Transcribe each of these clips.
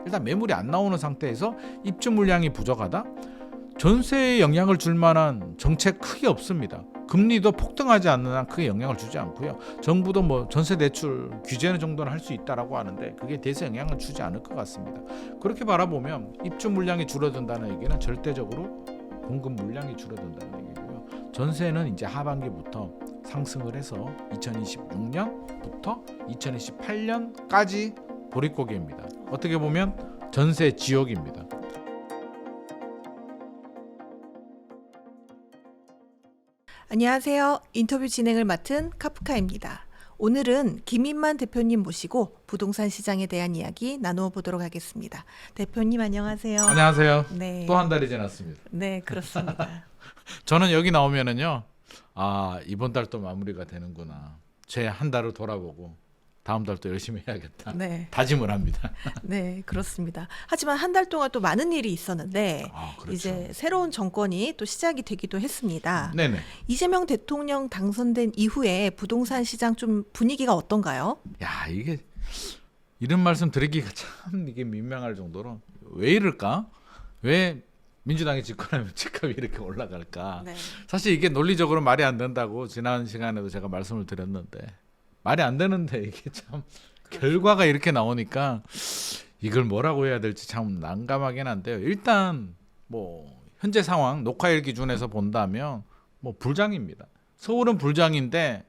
일단 매물이 안 나오는 상태에서 입주 물량이 부족하다. 전세에 영향을 줄 만한 정책 크게 없습니다. 금리도 폭등하지 않는 한 크게 영향을 주지 않고요. 정부도 뭐 전세 대출 규제는 정도는 할 수 있다라고 하는데 그게 대세 영향을 주지 않을 것 같습니다. 그렇게 바라보면 입주 물량이 줄어든다는 얘기는 절대적으로 공급 물량이 줄어든다는 얘기고요. 전세는 이제 하반기부터 상승을 해서 2026년부터 2028년까지 보릿고개입니다. 어떻게 보면 전세 지옥입니다. 안녕하세요. 인터뷰 진행을 맡은 카프카입니다. 오늘은 김인만 대표님 모시고 부동산 시장에 대한 이야기 나누어 보도록 하겠습니다. 대표님 안녕하세요. 안녕하세요. 네. 또 한 달이 지났습니다. 네, 그렇습니다. 저는 여기 나오면은요, 이번 달 또 마무리가 되는구나. 제 한 달을 돌아보고 다음 달 또 열심히 해야겠다. 네. 다짐을 합니다. 네, 그렇습니다. 하지만 한 달 동안 또 많은 일이 있었는데 그렇죠. 이제 새로운 정권이 또 시작이 되기도 했습니다. 네네. 이재명 대통령 당선된 이후에 부동산 시장 좀 분위기가 어떤가요? 야, 이게 이런 말씀 드리기가 참 이게 민망할 정도로 왜 이럴까? 왜 민주당이 집권하면 집값이 이렇게 올라갈까? 네. 사실 이게 논리적으로 말이 안 된다고 지난 시간에도 제가 말씀을 드렸는데 말이 안 되는데 이게 참 결과가 이렇게 나오니까 이걸 뭐라고 해야 될지 참 난감하긴 한데요. 일단 뭐 현재 상황 녹화일 기준에서 본다면 뭐 불장입니다. 서울은 불장인데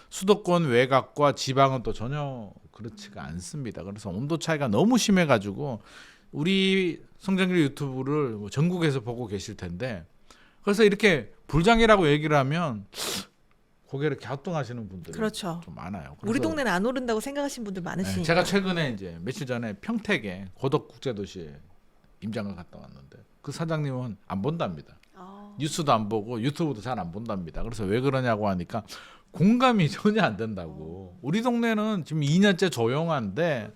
수도권 외곽과 지방은 또 전혀 그렇지가 않습니다. 그래서 온도 차이가 너무 심해가지고 우리 성장길 유튜브를 뭐 전국에서 보고 계실 텐데 그래서 이렇게 불장이라고 얘기를 하면 고개를 갸우뚱하시는 분들이 그렇죠. 좀 많아요. 우리 동네는 안 오른다고 생각하시는 분들 많으시니까. 제가 최근에 이제 며칠 전에 평택에 고덕국제도시에 임장을 갔다 왔는데 그 사장님은 안 본답니다. 뉴스도 안 보고 유튜브도 잘 안 본답니다. 그래서 왜 그러냐고 하니까 공감이 전혀 안 된다고. 우리 동네는 지금 2년째 조용한데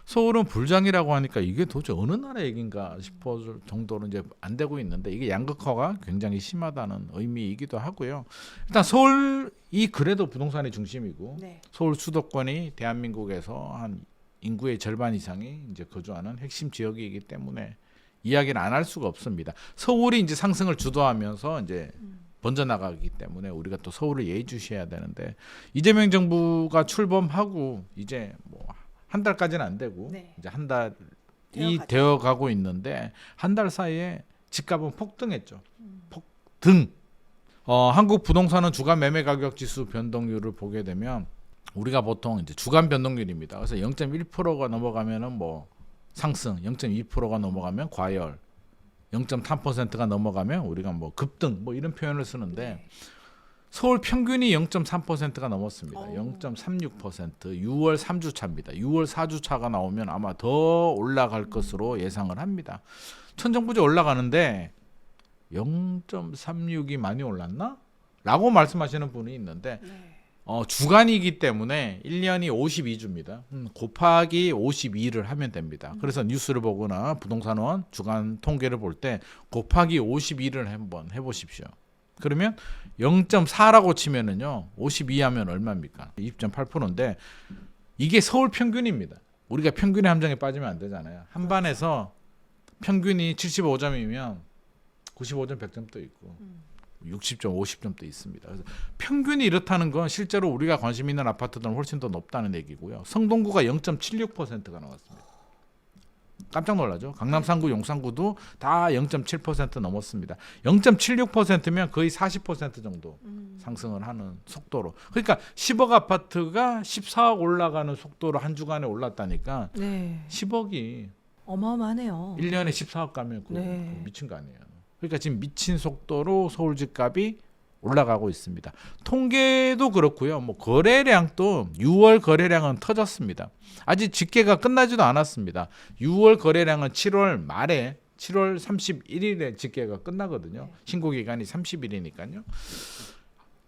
서울은 불장이라고 하니까 이게 도대체 어느 나라 얘기인가 싶을 정도로 이제 안 되고 있는데 이게 양극화가 굉장히 심하다는 의미이기도 하고요. 일단 서울이 그래도 부동산의 중심이고 네. 서울 수도권이 대한민국에서 한 인구의 절반 이상이 이제 거주하는 핵심 지역이기 때문에 이야기를 안 할 수가 없습니다. 서울이 이제 상승을 주도하면서 이제 번져나가기 때문에 우리가 또 서울을 예의주시해야 되는데 이재명 정부가 출범하고 이제 뭐 한 달까지는 안 되고 네. 이제 한 달이 되어가죠. 되어가고 있는데 한 달 사이에 집값은 폭등했죠. 폭등. 한국 부동산은 주간 매매 가격 지수 변동률을 보게 되면 우리가 보통 이제 주간 변동률입니다. 그래서 0.1%가 넘어가면은 뭐 상승, 0.2%가 넘어가면 과열, 0.3%가 넘어가면 우리가 뭐 급등 뭐 이런 표현을 쓰는데 서울 평균이 0.3%가 넘었습니다. 0.36% 6월 3주 차입니다. 6월 4주 차가 나오면 아마 더 올라갈 것으로 예상을 합니다. 천정부지 올라가는데 0.36이 많이 올랐나? 라고 말씀하시는 분이 있는데 주간이기 때문에 1년이 52주입니다. 곱하기 52를 하면 됩니다. 그래서 뉴스를 보거나 부동산원 주간 통계를 볼 때 곱하기 52를 한번 해보십시오. 그러면 0.4라고 치면은요 52 하면 얼마입니까? 20.8%인데 이게 서울 평균입니다. 우리가 평균의 함정에 빠지면 안 되잖아요. 한반에서 평균이 75점이면 95점 100점도 있고 60점 50점도 있습니다. 그래서 평균이 이렇다는 건 실제로 우리가 관심 있는 아파트들은 훨씬 더 높다는 얘기고요. 성동구가 0.76%가 나왔습니다. 깜짝 놀라죠. 강남 3구, 용산구도 다 0.7% 넘었습니다. 0.76%면 거의 40% 정도 상승을 하는 속도로. 그러니까 10억 아파트가 14억 올라가는 속도로 한 주간에 올랐다니까 네. 10억이 어마어마하네요. 1년에 14억 가면 네. 미친 거 아니에요. 그러니까 지금 미친 속도로 서울 집값이 올라가고 있습니다. 통계도 그렇고요. 뭐 거래량도 6월 거래량은 터졌습니다. 아직 집계가 끝나지도 않았습니다. 6월 거래량은 7월 말에 7월 31일에 집계가 끝나거든요. 신고 기간이 30일이니까요.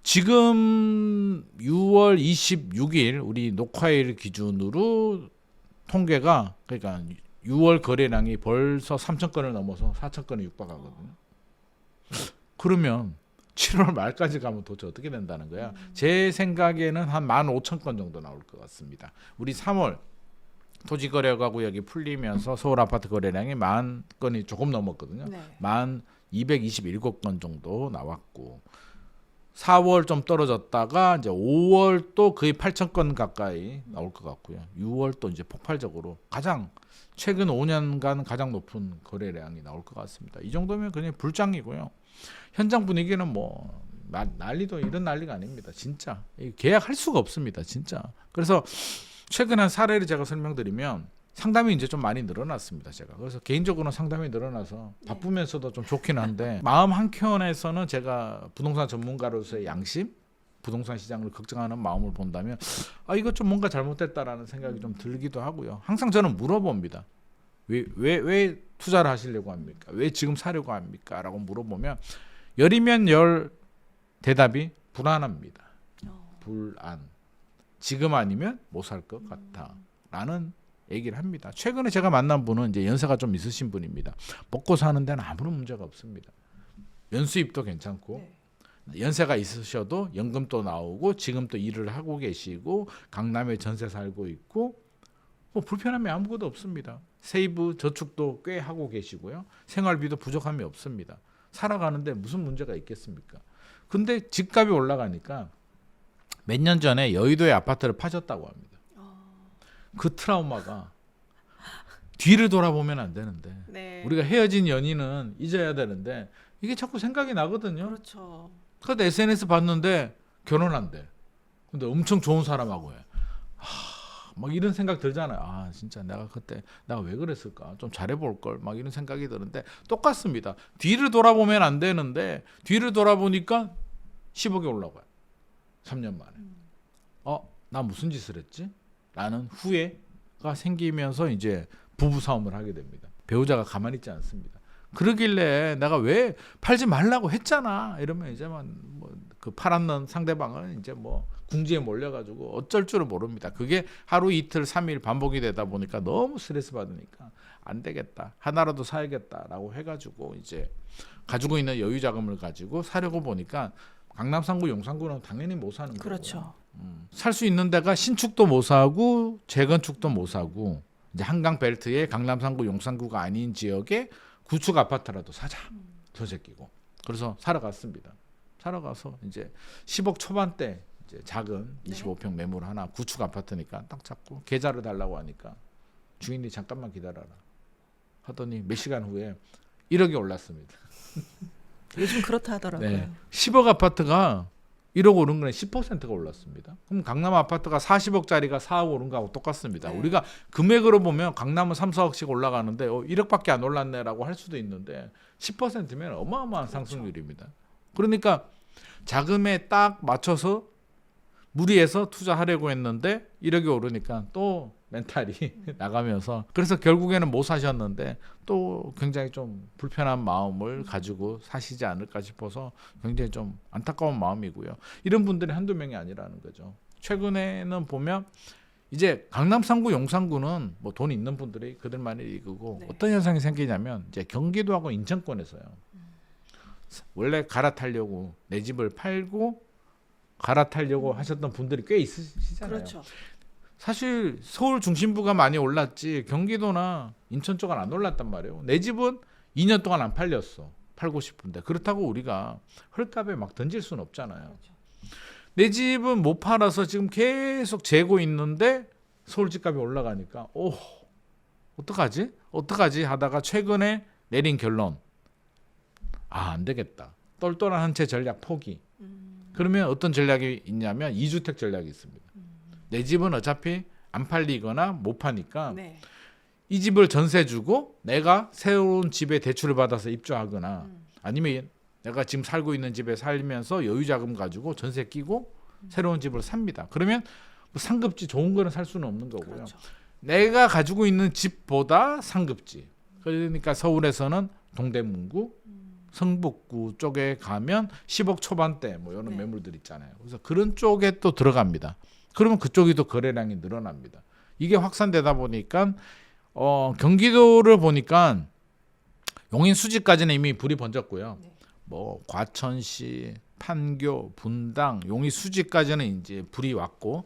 지금 6월 26일 우리 녹화일 기준으로 통계가 그러니까 6월 거래량이 벌써 3천 건을 넘어서 4천 건을 육박하거든요. 그러면 7월 말까지 가면 도대체 어떻게 된다는 거야? 제 생각에는 한 15,000건 정도 나올 것 같습니다. 우리 3월 토지 거래 구역이 풀리면서 서울 아파트 거래량이 10,000건이 조금 넘었거든요. 네. 1227건 정도 나왔고 4월 좀 떨어졌다가 이제 5월 또 거의 8,000건 가까이 나올 것 같고요. 6월 또 이제 폭발적으로 가장 최근 5년간 가장 높은 거래량이 나올 것 같습니다. 이 정도면 그냥 불장이고요. 현장 분위기는 뭐 난리도 이런 난리가 아닙니다. 진짜 계약할 수가 없습니다. 진짜. 그래서 최근 한 사례를 제가 설명드리면 상담이 이제 좀 많이 늘어났습니다. 제가 그래서 개인적으로는 상담이 늘어나서 바쁘면서도 좀 좋긴 한데 마음 한켠에서는 제가 부동산 전문가로서의 양심, 부동산 시장을 걱정하는 마음을 본다면 이거 좀 뭔가 잘못됐다라는 생각이 좀 들기도 하고요. 항상 저는 물어봅니다. 왜 투자를 하시려고 합니까? 왜 지금 사려고 합니까? 라고 물어보면 열이면 열 대답이 불안합니다. 불안. 지금 아니면 못 살 것 같아. 라는 얘기를 합니다. 최근에 제가 만난 분은 이제 연세가 좀 있으신 분입니다. 먹고 사는 데는 아무런 문제가 없습니다. 연수입도 괜찮고 연세가 있으셔도 연금도 나오고 지금 또 일을 하고 계시고 강남에 전세 살고 있고 뭐 불편함이 아무것도 없습니다. 세이브 저축도 꽤 하고 계시고요. 생활비도 부족함이 없습니다. 살아가는데 무슨 문제가 있겠습니까? 근데 집값이 올라가니까 몇 년 전에 여의도의 아파트를 파셨다고 합니다. 그 트라우마가 뒤를 돌아보면 안 되는데 네. 우리가 헤어진 연인은 잊어야 되는데 이게 자꾸 생각이 나거든요. 그렇죠. 그런데 SNS 봤는데 결혼한대. 근데 엄청 좋은 사람하고 해. 막 이런 생각 들잖아요. 진짜 내가 그때 내가 왜 그랬을까? 좀 잘해볼 걸. 막 이런 생각이 드는데 똑같습니다. 뒤를 돌아보면 안 되는데 뒤를 돌아보니까 10억이 올라가요. 3년 만에. 나 무슨 짓을 했지? 라는 후회가 생기면서 이제 부부 싸움을 하게 됩니다. 배우자가 가만히 있지 않습니다. 그러길래 내가 왜 팔지 말라고 했잖아. 이러면 이제만 그 팔았는 상대방은 이제 뭐 궁지에 몰려가지고 어쩔 줄을 모릅니다. 그게 하루 이틀 3일 반복이 되다 보니까 너무 스트레스 받으니까 안 되겠다. 하나라도 사야겠다라고 해가지고 이제 가지고 있는 여유 자금을 가지고 사려고 보니까 강남 3구, 용산구는 당연히 못 사는 거예요. 그렇죠. 살 수 있는 데가 신축도 못 사고 재건축도 못 사고 이제 한강 벨트에 강남 3구, 용산구가 아닌 지역에 구축 아파트라도 사자. 전세 끼고. 그래서 사러 갔습니다. 사러 가서 이제 10억 초반대 이제 작은 25평 매물 하나 구축 아파트니까 딱 잡고 계좌를 달라고 하니까 주인이 잠깐만 기다려라 하더니 몇 시간 후에 1억이 올랐습니다. 요즘 그렇다 하더라고요. 네. 10억 아파트가 1억 오른 거는 10%가 올랐습니다. 그럼 강남 아파트가 40억짜리가 4억 오른 거하고 똑같습니다. 네. 우리가 금액으로 보면 강남은 3, 4억씩 올라가는데 1억밖에 안 올랐네라고 할 수도 있는데 10%면 어마어마한 상승률입니다. 그러니까 자금에 딱 맞춰서 무리해서 투자하려고 했는데 1억이 오르니까 또 멘탈이 나가면서 그래서 결국에는 못 사셨는데 또 굉장히 좀 불편한 마음을 가지고 사시지 않을까 싶어서 굉장히 좀 안타까운 마음이고요. 이런 분들이 한두 명이 아니라는 거죠. 최근에는 보면 이제 강남 3구, 용산구는 뭐 돈 있는 분들이 그들만이 이기고 어떤 현상이 생기냐면 이제 경기도하고 인천권에서요. 원래 갈아타려고 내 집을 팔고 갈아타려고 하셨던 분들이 꽤 있으시잖아요. 그렇죠. 사실 서울 중심부가 많이 올랐지 경기도나 인천 쪽은 안 올랐단 말이에요. 내 집은 2년 동안 안 팔렸어. 팔고 싶은데 그렇다고 우리가 헐값에 막 던질 수는 없잖아요. 그렇죠. 내 집은 못 팔아서 지금 계속 재고 있는데 서울 집값이 올라가니까 어떡하지 하다가 최근에 내린 결론 안 되겠다. 똘똘한 한 채 전략 포기. 그러면 어떤 전략이 있냐면 2주택 전략이 있습니다. 내 집은 어차피 안 팔리거나 못 파니까 이 집을 전세 주고 내가 새로운 집에 대출을 받아서 입주하거나 아니면 내가 지금 살고 있는 집에 살면서 여유자금 가지고 전세 끼고 새로운 집을 삽니다. 그러면 뭐 상급지 좋은 거는 살 수는 없는 거고요. 그렇죠. 내가 가지고 있는 집보다 상급지. 그러니까 서울에서는 동대문구, 성북구 쪽에 가면 10억 초반대 뭐 이런 매물들 있잖아요. 그래서 그런 쪽에 또 들어갑니다. 그러면 그쪽이 또 거래량이 늘어납니다. 이게 확산되다 보니까 경기도를 보니까 용인 수지까지는 이미 불이 번졌고요. 뭐 과천시, 판교, 분당, 용인 수지까지는 이제 불이 왔고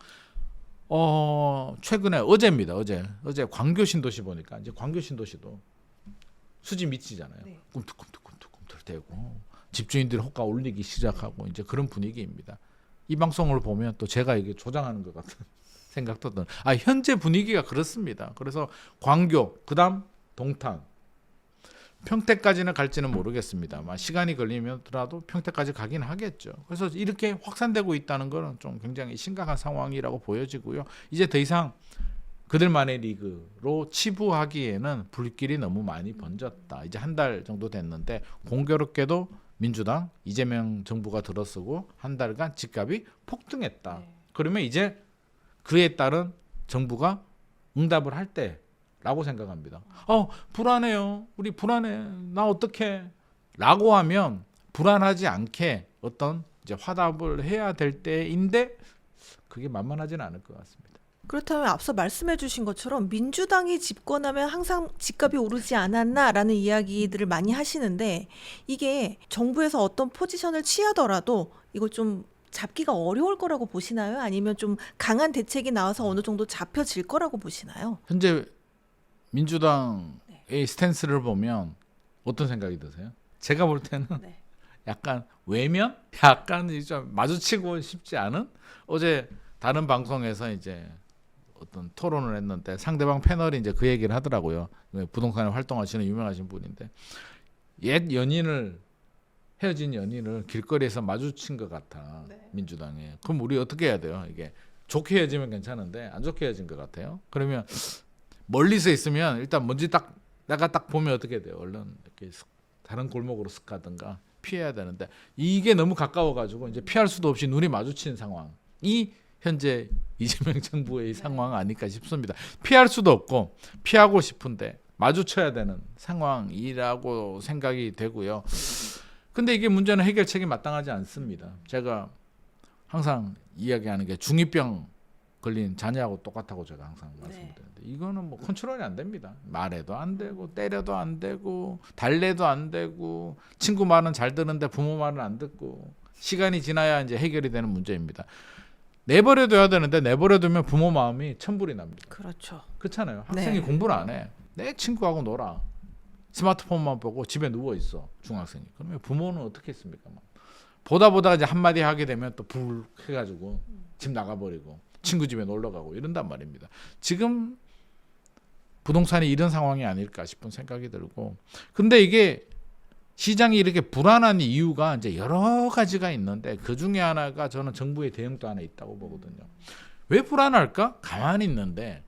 최근에 어제입니다. 어제 광교 신도시 보니까 이제 광교 신도시도 수지 미치잖아요. 네. 꿈틀꿈틀되고 집주인들이 호가 올리기 시작하고 이제 그런 분위기입니다. 이 방송을 보면 또 제가 이게 조장하는 것 같은 생각도 든. 현재 분위기가 그렇습니다. 그래서 광교, 그다음 동탄, 평택까지는 갈지는 모르겠습니다만 시간이 걸리면라도 평택까지 가긴 하겠죠. 그래서 이렇게 확산되고 있다는 것은 좀 굉장히 심각한 상황이라고 보여지고요. 이제 더 이상 그들만의 리그로 치부하기에는 불길이 너무 많이 번졌다. 이제 한 달 정도 됐는데 공교롭게도 민주당 이재명 정부가 들어서고 한 달간 집값이 폭등했다. 네. 그러면 이제 그에 따른 정부가 응답을 할 때라고 생각합니다. 불안해요. 우리 불안해. 나 어떡해? 라고 하면 불안하지 않게 어떤 이제 화답을 해야 될 때인데 그게 만만하지는 않을 것 같습니다. 그렇다면 앞서 말씀해 주신 것처럼 민주당이 집권하면 항상 집값이 오르지 않았나라는 이야기들을 많이 하시는데 이게 정부에서 어떤 포지션을 취하더라도 이걸 좀 잡기가 어려울 거라고 보시나요? 아니면 좀 강한 대책이 나와서 어느 정도 잡혀질 거라고 보시나요? 현재 민주당의 스탠스를 보면 어떤 생각이 드세요? 제가 볼 때는 네. 약간 외면? 약간 좀 마주치고 싶지 않은? 어제 다른 방송에서 이제 어떤 토론을 했는데 상대방 패널이 이제 그 얘기를 하더라고요. 부동산에 활동하시는 유명하신 분인데 옛 연인을 헤어진 연인을 길거리에서 마주친 것 같아. 네. 민주당에. 그럼 우리 어떻게 해야 돼요? 이게 좋게 헤어지면 괜찮은데 안 좋게 헤어진 것 같아요. 그러면 멀리서 있으면 일단 뭔지 딱 내가 딱 보면 어떻게 돼요? 얼른 이렇게 다른 골목으로 쓱 가든가 피해야 되는데 이게 너무 가까워가지고 이제 피할 수도 없이 눈이 마주치는 상황이 현재 이재명 정부의 상황 아닐까 싶습니다. 피할 수도 없고 피하고 싶은데 마주쳐야 되는 상황이라고 생각이 되고요. 근데 이게 문제는 해결책이 마땅하지 않습니다. 제가 항상 이야기하는 게 중2병 걸린 자녀하고 똑같다고 제가 항상 말씀드리는데 이거는 뭐 컨트롤이 안 됩니다. 말해도 안 되고 때려도 안 되고 달래도 안 되고 친구 말은 잘 듣는데 부모 말은 안 듣고 시간이 지나야 이제 해결이 되는 문제입니다. 내버려둬야 되는데 내버려두면 부모 마음이 천불이 납니다. 그렇죠. 그렇잖아요. 학생이 네. 공부를 안 해. 내 친구하고 놀아. 스마트폰만 보고 집에 누워 있어. 중학생이. 그러면 부모는 어떻게 했습니까? 보다 이제 한마디 하게 되면 또 불 해가지고 집 나가버리고 친구 집에 놀러 가고 이런단 말입니다. 지금 부동산이 이런 상황이 아닐까 싶은 생각이 들고, 근데 이게 시장이 이렇게 불안한 이유가 이제 여러 가지가 있는데 그 중에 하나가 저는 정부의 대응도 하나 있다고 보거든요. 왜 불안할까? 가만히 있는데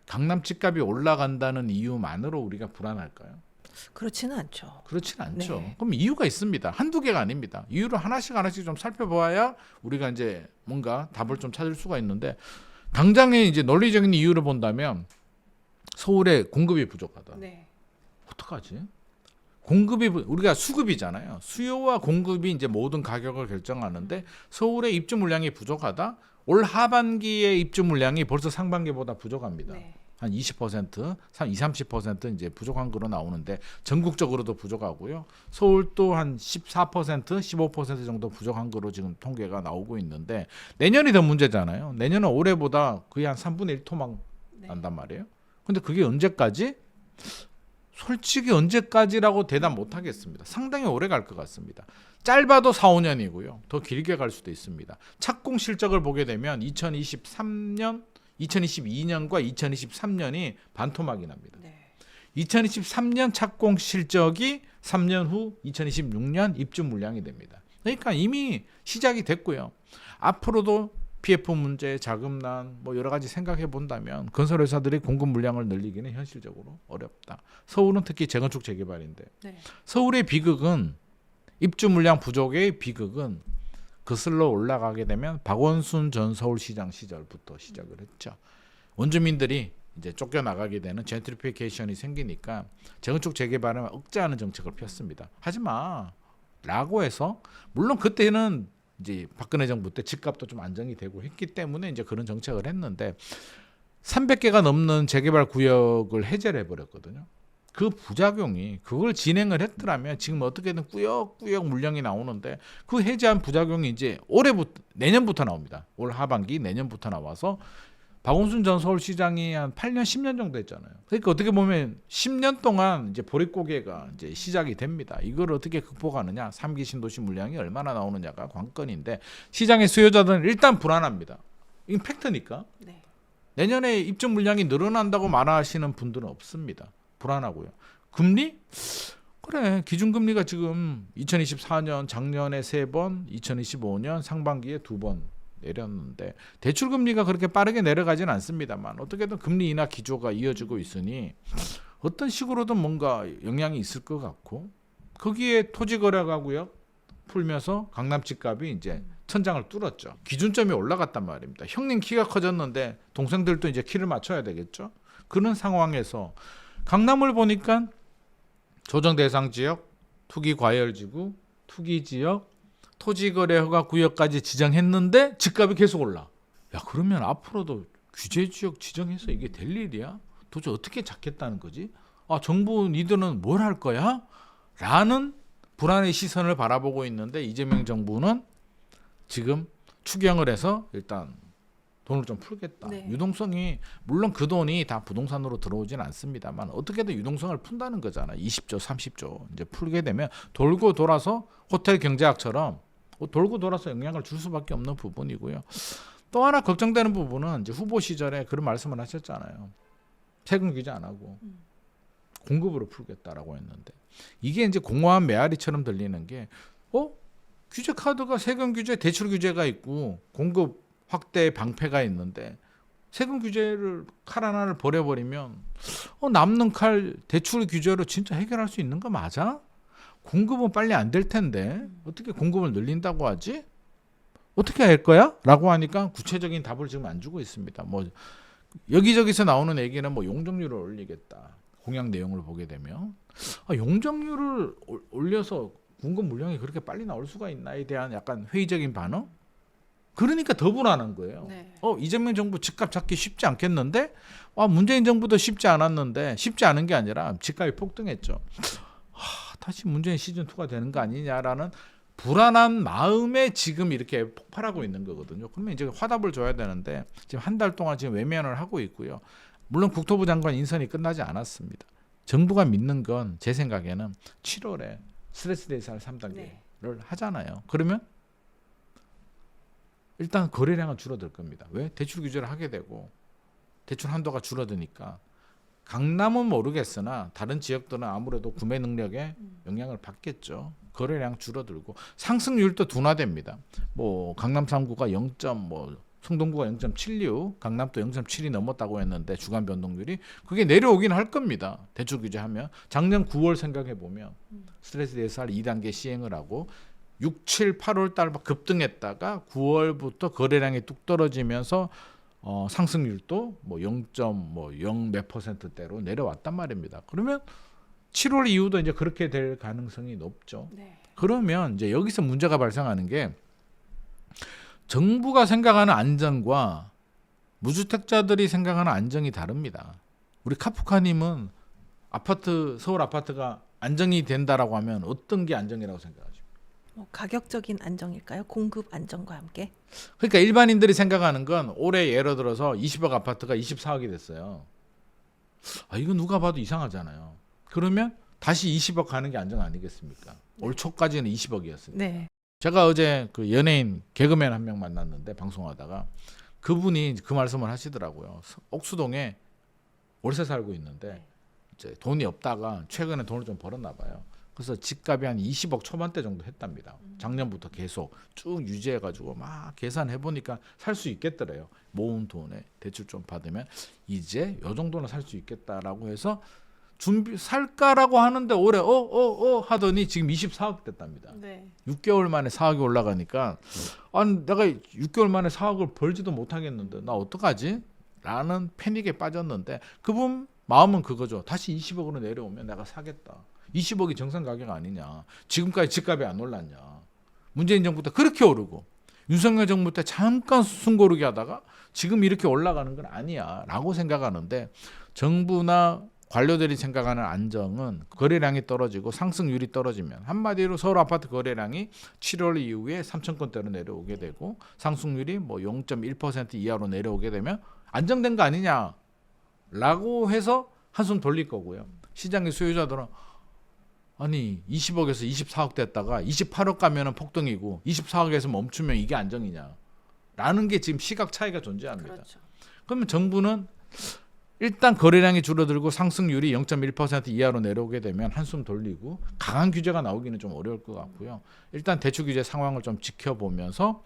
강남 집값이 올라간다는 이유만으로 우리가 불안할까요? 그렇지는 않죠. 그렇진 않죠. 네. 그럼 이유가 있습니다. 한두 개가 아닙니다. 이유를 하나씩 좀 살펴봐야 우리가 이제 뭔가 답을 좀 찾을 수가 있는데, 당장의 이제 논리적인 이유를 본다면 서울에 공급이 부족하다. 네. 어떡하지? 공급이 우리가 수급이잖아요. 수요와 공급이 이제 모든 가격을 결정하는데 서울의 입주 물량이 부족하다. 올 하반기의 입주 물량이 벌써 상반기보다 부족합니다. 네. 한 20%, 30% 이제 부족한 거로 나오는데 전국적으로도 부족하고요. 서울도 한 14%, 15% 정도 부족한 거로 지금 통계가 나오고 있는데 내년이 더 문제잖아요. 내년은 올해보다 거의 한 3분의 1토막 난단 말이에요. 근데 그게 언제까지? 솔직히 언제까지라고 대답 못 하겠습니다. 상당히 오래 갈 것 같습니다. 짧아도 4, 5년이고요. 더 길게 갈 수도 있습니다. 착공 실적을 보게 되면 2023년, 2022년과 2023년이 반토막이 납니다. 네. 2023년 착공 실적이 3년 후 2026년 입주 물량이 됩니다. 그러니까 이미 시작이 됐고요. 앞으로도 PF 문제, 자금난 뭐 여러 가지 생각해 본다면 건설회사들이 공급 물량을 늘리기는 현실적으로 어렵다. 서울은 특히 재건축 재개발인데 네. 서울의 비극은, 입주 물량 부족의 비극은 거슬러 올라가게 되면 박원순 전 서울시장 시절부터 시작을 했죠. 원주민들이 이제 쫓겨나가게 되는 젠트리피케이션이 생기니까 재건축 재개발을 억제하는 정책을 폈습니다. 하지 마 라고 해서, 물론 그때는 이제 박근혜 정부 때 집값도 좀 안정이 되고 했기 때문에 이제 그런 정책을 했는데 300개가 넘는 재개발 구역을 해제를 해버렸거든요. 그 부작용이, 그걸 진행을 했더라면 지금 어떻게든 꾸역꾸역 물량이 나오는데 그 해제한 부작용이 이제 내년부터 나옵니다. 올 하반기 내년부터 나와서 박원순 전 서울시장이 한 8년, 10년 정도 했잖아요. 그러니까 어떻게 보면 10년 동안 이제 보릿고개가 이제 시작이 됩니다. 이걸 어떻게 극복하느냐? 3기 신도시 물량이 얼마나 나오느냐가 관건인데 시장의 수요자들은 일단 불안합니다. 이건 팩트니까. 네. 내년에 입주 물량이 늘어난다고 말하시는 분들은 없습니다. 불안하고요. 금리? 그래, 기준금리가 지금 2024년 작년에 3번, 2025년 상반기에 2번 내렸는데 대출금리가 그렇게 빠르게 내려가지는 않습니다만 어떻게든 금리 인하 기조가 이어지고 있으니 어떤 식으로든 뭔가 영향이 있을 것 같고 거기에 토지거래가구역 풀면서 강남 집값이 이제 천장을 뚫었죠. 기준점이 올라갔단 말입니다. 형님 키가 커졌는데 동생들도 이제 키를 맞춰야 되겠죠. 그런 상황에서 강남을 보니까 조정 대상 지역, 투기 과열지구, 투기 지역, 토지거래 허가 구역까지 지정했는데 집값이 계속 올라. 야, 그러면 앞으로도 규제 지역 지정해서 이게 될 일이야? 도대체 어떻게 잡겠다는 거지? 아, 정부 니들은 뭘 할 거야? 라는 불안의 시선을 바라보고 있는데 이재명 정부는 지금 추경을 해서 일단 돈을 좀 풀겠다. 네. 유동성이 물론 그 돈이 다 부동산으로 들어오진 않습니다만 어떻게든 유동성을 푼다는 거잖아. 20조, 30조 이제 풀게 되면 돌고 돌아서 호텔 경제학처럼 돌고 돌아서 영향을 줄 수밖에 없는 부분이고요. 또 하나 걱정되는 부분은 이제 후보 시절에 그런 말씀을 하셨잖아요. 세금 규제 안 하고 공급으로 풀겠다라고 했는데 이게 이제 공허한 메아리처럼 들리는 게 규제 카드가 세금 규제, 대출 규제가 있고 공급 확대 방패가 있는데 세금 규제를 칼 하나를 버려버리면 남는 칼 대출 규제로 진짜 해결할 수 있는 거 맞아? 공급은 빨리 안 될 텐데 어떻게 공급을 늘린다고 하지? 어떻게 할 거야? 라고 하니까 구체적인 답을 지금 안 주고 있습니다. 뭐 여기저기서 나오는 얘기는 뭐 용적률을 올리겠다. 공약 내용을 보게 되면 용적률을 올려서 공급 물량이 그렇게 빨리 나올 수가 있나에 대한 약간 회의적인 반응? 그러니까 더 불안한 거예요. 네. 이재명 정부 집값 잡기 쉽지 않겠는데 문재인 정부도 쉽지 않았는데 쉽지 않은 게 아니라 집값이 폭등했죠. 다시 문재인 시즌2가 되는 거 아니냐라는 불안한 마음에 지금 이렇게 폭발하고 있는 거거든요. 그러면 이제 화답을 줘야 되는데 지금 한 달 동안 지금 외면을 하고 있고요. 물론 국토부 장관 인선이 끝나지 않았습니다. 정부가 믿는 건 제 생각에는 7월에 스트레스 대살 3단계를 네. 하잖아요. 그러면 일단 거래량은 줄어들 겁니다. 왜? 대출 규제를 하게 되고 대출 한도가 줄어드니까 강남은 모르겠으나 다른 지역들은 아무래도 구매 능력에 영향을 받겠죠. 거래량 줄어들고 상승률도 둔화됩니다. 뭐 강남 3구가 0. 성동구가 0.76, 강남도 0.7이 넘었다고 했는데 주간 변동률이 그게 내려오긴 할 겁니다. 대출 규제하면 작년 9월 생각해 보면 스트레스 대살 2단계 시행을 하고 6, 7, 8월 달 급등했다가 9월부터 거래량이 뚝 떨어지면서 상승률도 뭐 0. 몇 %대로 내려왔단 말입니다. 그러면 7월 이후도 이제 그렇게 될 가능성이 높죠. 네. 그러면 이제 여기서 문제가 발생하는 게 정부가 생각하는 안정과 무주택자들이 생각하는 안정이 다릅니다. 우리 카프카님은 서울 아파트가 안정이 된다라고 하면 어떤 게 안정이라고 생각하죠? 가격적인 안정일까요? 공급 안정과 함께? 그러니까 일반인들이 생각하는 건 올해 예를 들어서 20억 아파트가 24억이 됐어요. 이거 누가 봐도 이상하잖아요. 그러면 다시 20억 가는 게 안정 아니겠습니까? 올 초까지는 20억이었어요. 네. 제가 어제 그 연예인 개그맨 한 명 만났는데 방송하다가 그분이 그 말씀을 하시더라고요. 옥수동에 월세 살고 있는데 이제 돈이 없다가 최근에 돈을 좀 벌었나 봐요. 그래서 집값이 한 20억 초반대 정도 했답니다. 작년부터 계속 쭉 유지해가지고 막 계산해 보니까 살 수 있겠더래요. 모은 돈에 대출 좀 받으면 이제 요 정도는 살 수 있겠다라고 해서 살까라고 하는데 올해 하더니 지금 24억 됐답니다. 네. 6개월 만에 4억이 올라가니까 내가 6개월 만에 4억을 벌지도 못하겠는데 나 어떡하지? 라는 패닉에 빠졌는데 그분 마음은 그거죠. 다시 20억으로 내려오면 내가 사겠다. 20억이 정상 가격 아니냐. 지금까지 집값이 안 올랐냐. 문재인 정부 때 그렇게 오르고 윤석열 정부 때 잠깐 숨고르기 하다가 지금 이렇게 올라가는 건 아니야 라고 생각하는데 정부나 관료들이 생각하는 안정은 거래량이 떨어지고 상승률이 떨어지면 한마디로 서울 아파트 거래량이 7월 이후에 3천 건대로 내려오게 되고 상승률이 뭐 0.1% 이하로 내려오게 되면 안정된 거 아니냐라고 해서 한숨 돌릴 거고요. 시장의 수요자들은 아니 20억에서 24억 됐다가 28억 가면은 폭등이고 24억에서 멈추면 이게 안정이냐 라는 게 지금 시각 차이가 존재합니다. 그렇죠. 그러면 정부는 일단 거래량이 줄어들고 상승률이 0.1% 이하로 내려오게 되면 한숨 돌리고 강한 규제가 나오기는 좀 어려울 것 같고요. 일단 대출 규제 상황을 좀 지켜보면서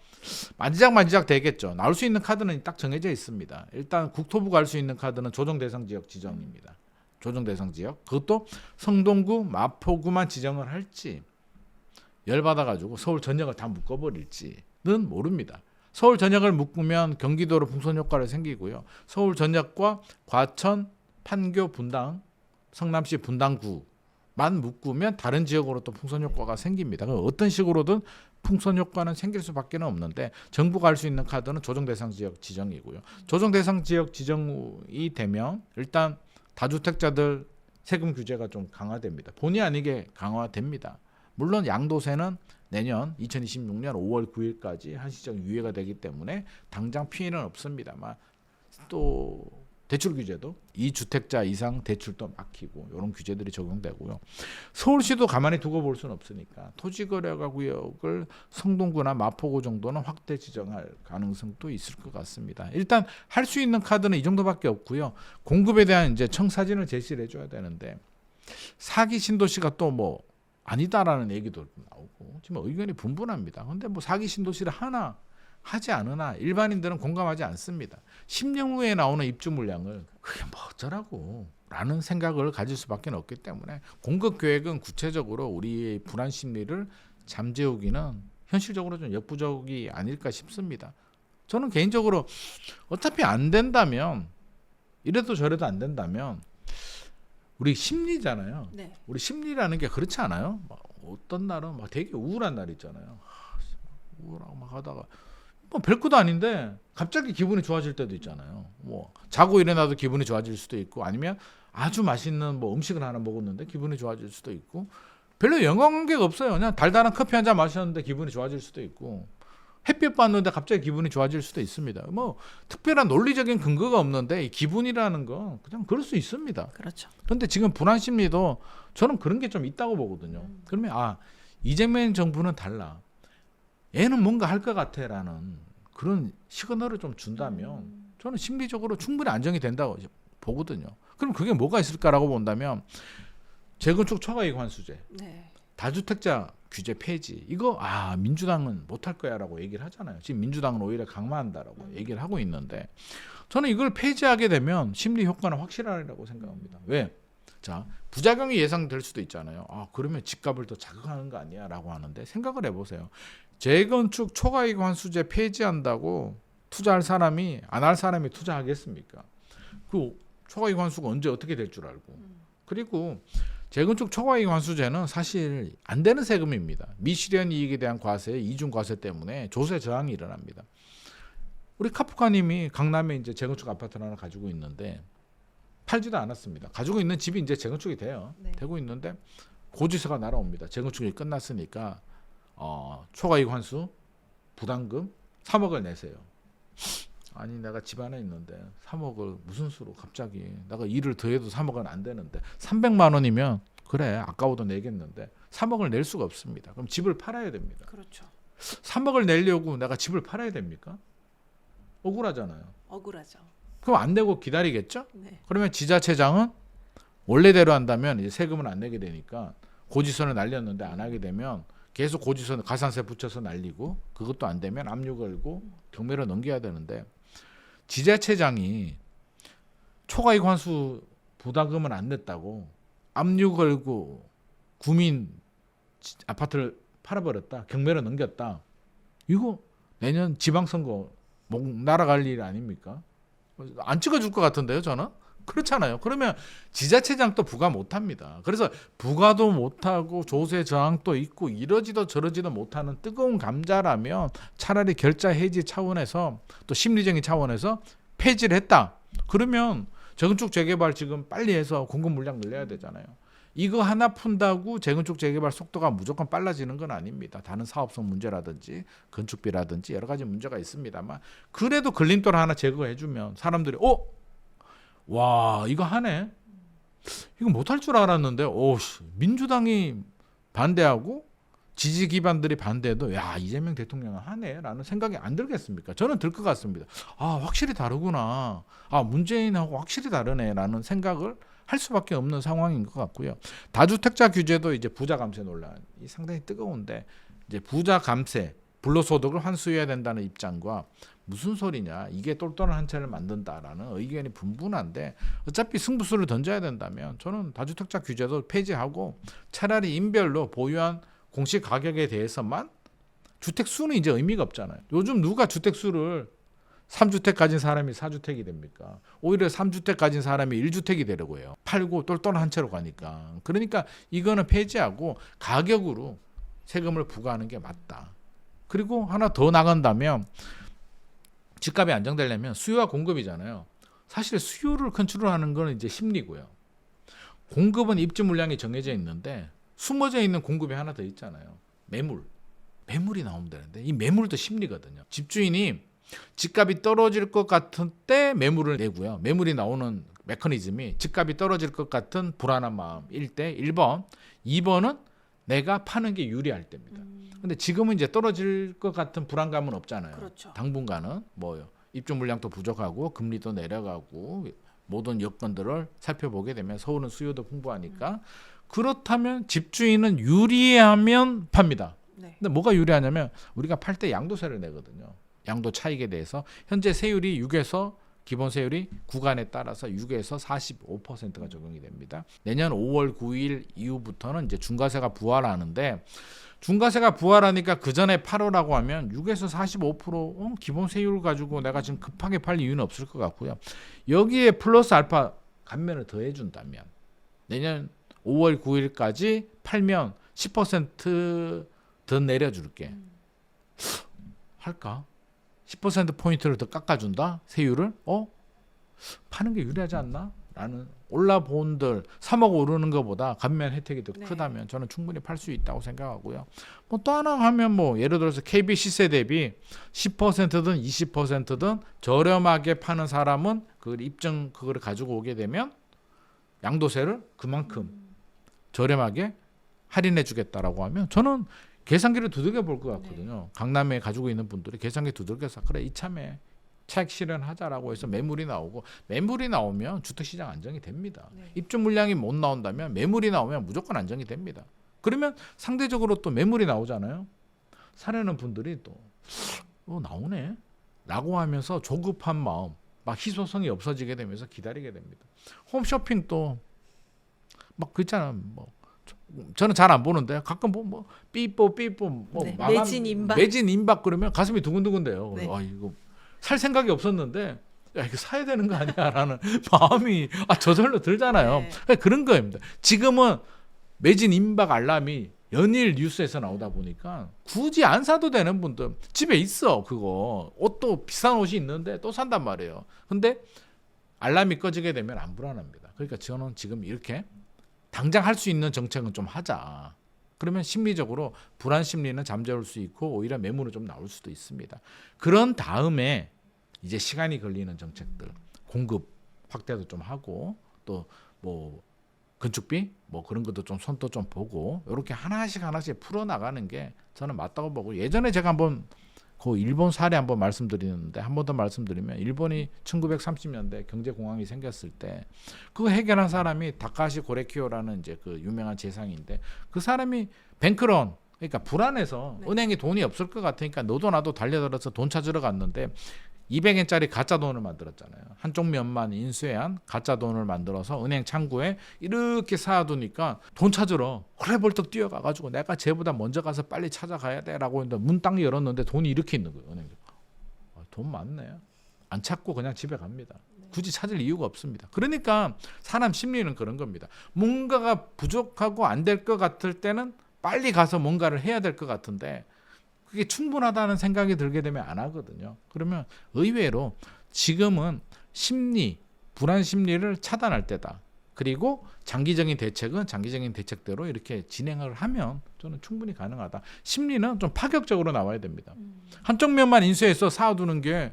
만지작 되겠죠. 나올 수 있는 카드는 딱 정해져 있습니다. 일단 국토부가 할 수 있는 카드는 조정 대상 지역 지정입니다. 조정 대상 지역. 그것도 성동구, 마포구만 지정을 할지 열받아가지고 서울 전역을 다 묶어버릴지는 모릅니다. 서울 전역을 묶으면 경기도로 풍선 효과를 생기고요. 서울 전역과 과천, 판교, 분당, 성남시 분당구만 묶으면 다른 지역으로 또 풍선 효과가 생깁니다. 그럼 어떤 식으로든 풍선 효과는 생길 수밖에 없는데 정부가 할 수 있는 카드는 조정 대상 지역 지정이고요. 조정 대상 지역 지정이 되면 일단 다주택자들 세금 규제가 좀 강화됩니다. 본의 아니게 강화됩니다. 물론 양도세는 내년 2026년 5월 9일까지 한시적 유예가 되기 때문에 당장 피해는 없습니다만 또 대출 규제도 2주택자 이상 대출도 막히고 이런 규제들이 적용되고요. 서울시도 가만히 두고 볼 수는 없으니까 토지거래가 구역을 성동구나 마포구 정도는 확대 지정할 가능성도 있을 것 같습니다. 일단 할 수 있는 카드는 이 정도밖에 없고요. 공급에 대한 이제 청사진을 제시를 해줘야 되는데 사기 신도시가 또 뭐 아니다라는 얘기도 나오고 지금 의견이 분분합니다. 그런데 뭐 사기 신도시를 하나 하지 않으나 일반인들은 공감하지 않습니다. 10년 후에 나오는 입주 물량을 그게 뭐 어쩌라고 라는 생각을 가질 수밖에 없기 때문에 공급 계획은 구체적으로 우리의 불안 심리를 잠재우기는 현실적으로 좀 역부족이 아닐까 싶습니다. 저는 개인적으로 어차피 안 된다면 이래도 저래도 안 된다면 우리 심리잖아요. 네. 우리 심리라는 게 그렇지 않아요? 막 어떤 날은 막 되게 우울한 날 있잖아요. 우울하고 막 하다가 뭐 별것도 아닌데 갑자기 기분이 좋아질 때도 있잖아요. 뭐 자고 일어나도 기분이 좋아질 수도 있고 아니면 아주 맛있는 뭐 음식을 하나 먹었는데 기분이 좋아질 수도 있고 별로 연관관계가 없어요. 그냥 달달한 커피 한 잔 마셨는데 기분이 좋아질 수도 있고 햇빛 봤는데 갑자기 기분이 좋아질 수도 있습니다. 뭐 특별한 논리적인 근거가 없는데 이 기분이라는 건 그냥 그럴 수 있습니다. 그렇죠. 그런데 지금 불안 심리도 저는 그런 게 좀 있다고 보거든요. 그러면 이재명 정부는 달라. 얘는 뭔가 할 것 같아라는 그런 시그널을 좀 준다면 저는 심리적으로 충분히 안정이 된다고 보거든요. 그럼 그게 뭐가 있을까라고 본다면 재건축 초과이익 환수제, 네. 다주택자 규제 폐지 이거 민주당은 못할 거야라고 얘기를 하잖아요. 지금 민주당은 오히려 강화한다라고 얘기를 하고 있는데 저는 이걸 폐지하게 되면 심리 효과는 확실하리라고 생각합니다. 왜? 자, 부작용이 예상될 수도 있잖아요. 그러면 집값을 더 자극하는 거 아니야라고 하는데 생각을 해보세요. 재건축 초과이익 환수제 폐지한다고 투자할 사람이 안 할 사람이 투자하겠습니까? 그 초과이익 환수가 언제 어떻게 될 줄 알고. 그리고 재건축 초과이익 환수제는 사실 안 되는 세금입니다. 미실현 이익에 대한 과세, 이중 과세 때문에 조세 저항이 일어납니다. 우리 카프카님이 강남에 이제 재건축 아파트를 하나 가지고 있는데 팔지도 않았습니다. 가지고 있는 집이 이제 재건축이 돼요. 네. 되고 있는데 고지서가 날아옵니다. 재건축이 끝났으니까 초과이익 환수 부담금 3억을 내세요. 아니 내가 집 안에 있는데 3억을 무슨 수로 갑자기 내가 일을 더해도 3억은 안 되는데 300만 원이면 그래 아까워도 내겠는데 3억을 낼 수가 없습니다. 그럼 집을 팔아야 됩니다. 그렇죠. 3억을 내려고 내가 집을 팔아야 됩니까? 억울하잖아요. 억울하죠. 그럼 안 내고 기다리겠죠? 네. 그러면 지자체장은 원래대로 한다면 이제 세금을 안 내게 되니까 고지서를 날렸는데 안 하게 되면 계속 고지서 가산세 붙여서 날리고 그것도 안 되면 압류 걸고 경매로 넘겨야 되는데 지자체장이 초과이익 환수 부담금을 안 냈다고 압류 걸고 구민 아파트를 팔아버렸다. 경매로 넘겼다. 이거 내년 지방선거 목 날아갈 일 아닙니까? 안 찍어줄 것 같은데요, 저는? 그렇잖아요. 그러면 지자체장도 부과 못합니다. 그래서 부과도 못하고 조세 저항도 있고 이러지도 저러지도 못하는 뜨거운 감자라면 차라리 결자 해지 차원에서 또 심리적인 차원에서 폐지를 했다. 그러면 재건축 재개발 지금 빨리 해서 공급 물량 늘려야 되잖아요. 이거 하나 푼다고 재건축 재개발 속도가 무조건 빨라지는 건 아닙니다. 다른 사업성 문제라든지 건축비라든지 여러 가지 문제가 있습니다만 그래도 걸림돌 하나 제거해주면 사람들이 와 이거 하네. 이거 못할 줄 알았는데 민주당이 반대하고 지지 기반들이 반대해도 야 이재명 대통령은 하네라는 생각이 안 들겠습니까? 저는 들 것 같습니다. 확실히 다르구나. 문재인하고 확실히 다르네라는 생각을 할 수밖에 없는 상황인 것 같고요. 다주택자 규제도 이제 부자 감세 논란이 상당히 뜨거운데 이제 부자 감세 불로소득을 환수해야 된다는 입장과 무슨 소리냐 이게 똘똘한 한 채를 만든다라는 의견이 분분한데 어차피 승부수를 던져야 된다면 저는 다주택자 규제도 폐지하고 차라리 인별로 보유한 공시 가격에 대해서만 주택 수는 이제 의미가 없잖아요. 요즘 누가 주택 수를 3주택 가진 사람이 4주택이 됩니까? 오히려 3주택 가진 사람이 1주택이 되려고 해요. 팔고 똘똘한 한 채로 가니까. 그러니까 이거는 폐지하고 가격으로 세금을 부과하는 게 맞다. 그리고 하나 더 나간다면 집값이 안정되려면 수요와 공급이잖아요. 사실 수요를 컨트롤하는 건 이제 심리고요. 공급은 입주 물량이 정해져 있는데 숨어져 있는 공급이 하나 더 있잖아요. 매물이 나오면 되는데 이 매물도 심리거든요. 집주인이 집값이 떨어질 것 같은 때 매물을 내고요. 매물이 나오는 메커니즘이 집값이 떨어질 것 같은 불안한 마음일 때 1번, 2번은 내가 파는 게 유리할 때입니다. 근데 지금은 이제 떨어질 것 같은 불안감은 없잖아요. 그렇죠. 당분간은 입주 물량도 부족하고 금리도 내려가고 모든 여건들을 살펴보게 되면 서울은 수요도 풍부하니까 그렇다면 집주인은 유리하면 팝니다. 네. 근데 뭐가 유리하냐면 우리가 팔 때 양도세를 내거든요. 양도 차익에 대해서 현재 세율이 6에서 기본 세율이 구간에 따라서 6에서 45%가 적용이 됩니다. 내년 5월 9일 이후부터는 이제 중과세가 부활하는데 중과세가 부활하니까 그 전에 8월라고 하면 6에서 45% 기본 세율 가지고 내가 지금 급하게 팔 이유는 없을 것 같고요. 여기에 플러스 알파 감면을 더 해준다면 내년 5월 9일까지 팔면 10%더 내려줄게. 할까? 10%포인트를 더 깎아준다? 세율을? 파는 게 유리하지 않나? 라는 올라본들 3억 오르는 것보다 감면 혜택이 더 크다면 저는 충분히 팔 수 있다고 생각하고요. 또 하나 하면 예를 들어서 KB 시세 대비 10%든 20%든 저렴하게 파는 사람은 그거를 가지고 오게 되면 양도세를 그만큼 저렴하게 할인해 주겠다라고 하면 저는 계산기를 두들겨 볼 것 같거든요. 강남에 가지고 있는 분들이 계산기 두들겨서 그래 이참에 차익 실현하자라고 해서 매물이 나오면 주택시장 안정이 됩니다. 입주 물량이 못 나온다면 매물이 나오면 무조건 안정이 됩니다. 그러면 상대적으로 또 매물이 나오잖아요. 사려는 분들이 또 나오네 라고 하면서 조급한 마음 막 희소성이 없어지게 되면서 기다리게 됩니다. 홈쇼핑도 막 그렇잖아. 저는 잘 안 보는데 가끔 삐뽀 매진 임박 그러면 가슴이 두근두근돼요. 네. 이거 살 생각이 없었는데 이거 사야 되는 거 아니야라는 마음이 저절로 들잖아요. 네. 그런 거입니다. 지금은 매진 임박 알람이 연일 뉴스에서 나오다 보니까 굳이 안 사도 되는 분들 집에 있어. 그거 옷도 비싼 옷이 있는데 또 산단 말이에요. 근데 알람이 꺼지게 되면 안 불안합니다. 그러니까 저는 지금 이렇게 당장 할 수 있는 정책은 좀 하자. 그러면 심리적으로 불안 심리는 잠재울 수 있고 오히려 매물은 좀 나올 수도 있습니다. 그런 다음에 이제 시간이 걸리는 정책들, 공급 확대도 좀 하고 또 건축비 그런 것도 좀 손도 좀 보고 이렇게 하나씩 풀어 나가는 게 저는 맞다고 보고 예전에 제가 한번 그 일본 사례 한번 말씀드리는데 한 번 더 말씀드리면 일본이 1930년대 경제공황이 생겼을 때 그거 해결한 사람이 다카시 고레키오라는 이제 그 유명한 재상인데 그 사람이 뱅크런 그러니까 불안해서 은행에 돈이 없을 것 같으니까 너도 나도 달려들어서 돈 찾으러 갔는데 200엔짜리 가짜 돈을 만들었잖아요. 한쪽 면만 인수한 가짜 돈을 만들어서 은행 창구에 이렇게 쌓아두니까 돈 찾으러 헐레벌떡 뛰어가가지고 내가 쟤보다 먼저 가서 빨리 찾아가야 돼라고 했는데 문 딱 열었는데 돈이 이렇게 있는 거예요. 은행에. 돈 많네. 안 찾고 그냥 집에 갑니다. 굳이 찾을 이유가 없습니다. 그러니까 사람 심리는 그런 겁니다. 뭔가가 부족하고 안 될 것 같을 때는 빨리 가서 뭔가를 해야 될 것 같은데 그게 충분하다는 생각이 들게 되면 안 하거든요. 그러면 의외로 지금은 불안 심리를 차단할 때다. 그리고 장기적인 대책은 장기적인 대책대로 이렇게 진행을 하면 저는 충분히 가능하다. 심리는 좀 파격적으로 나와야 됩니다. 한쪽 면만 인수해서 쌓아두는 게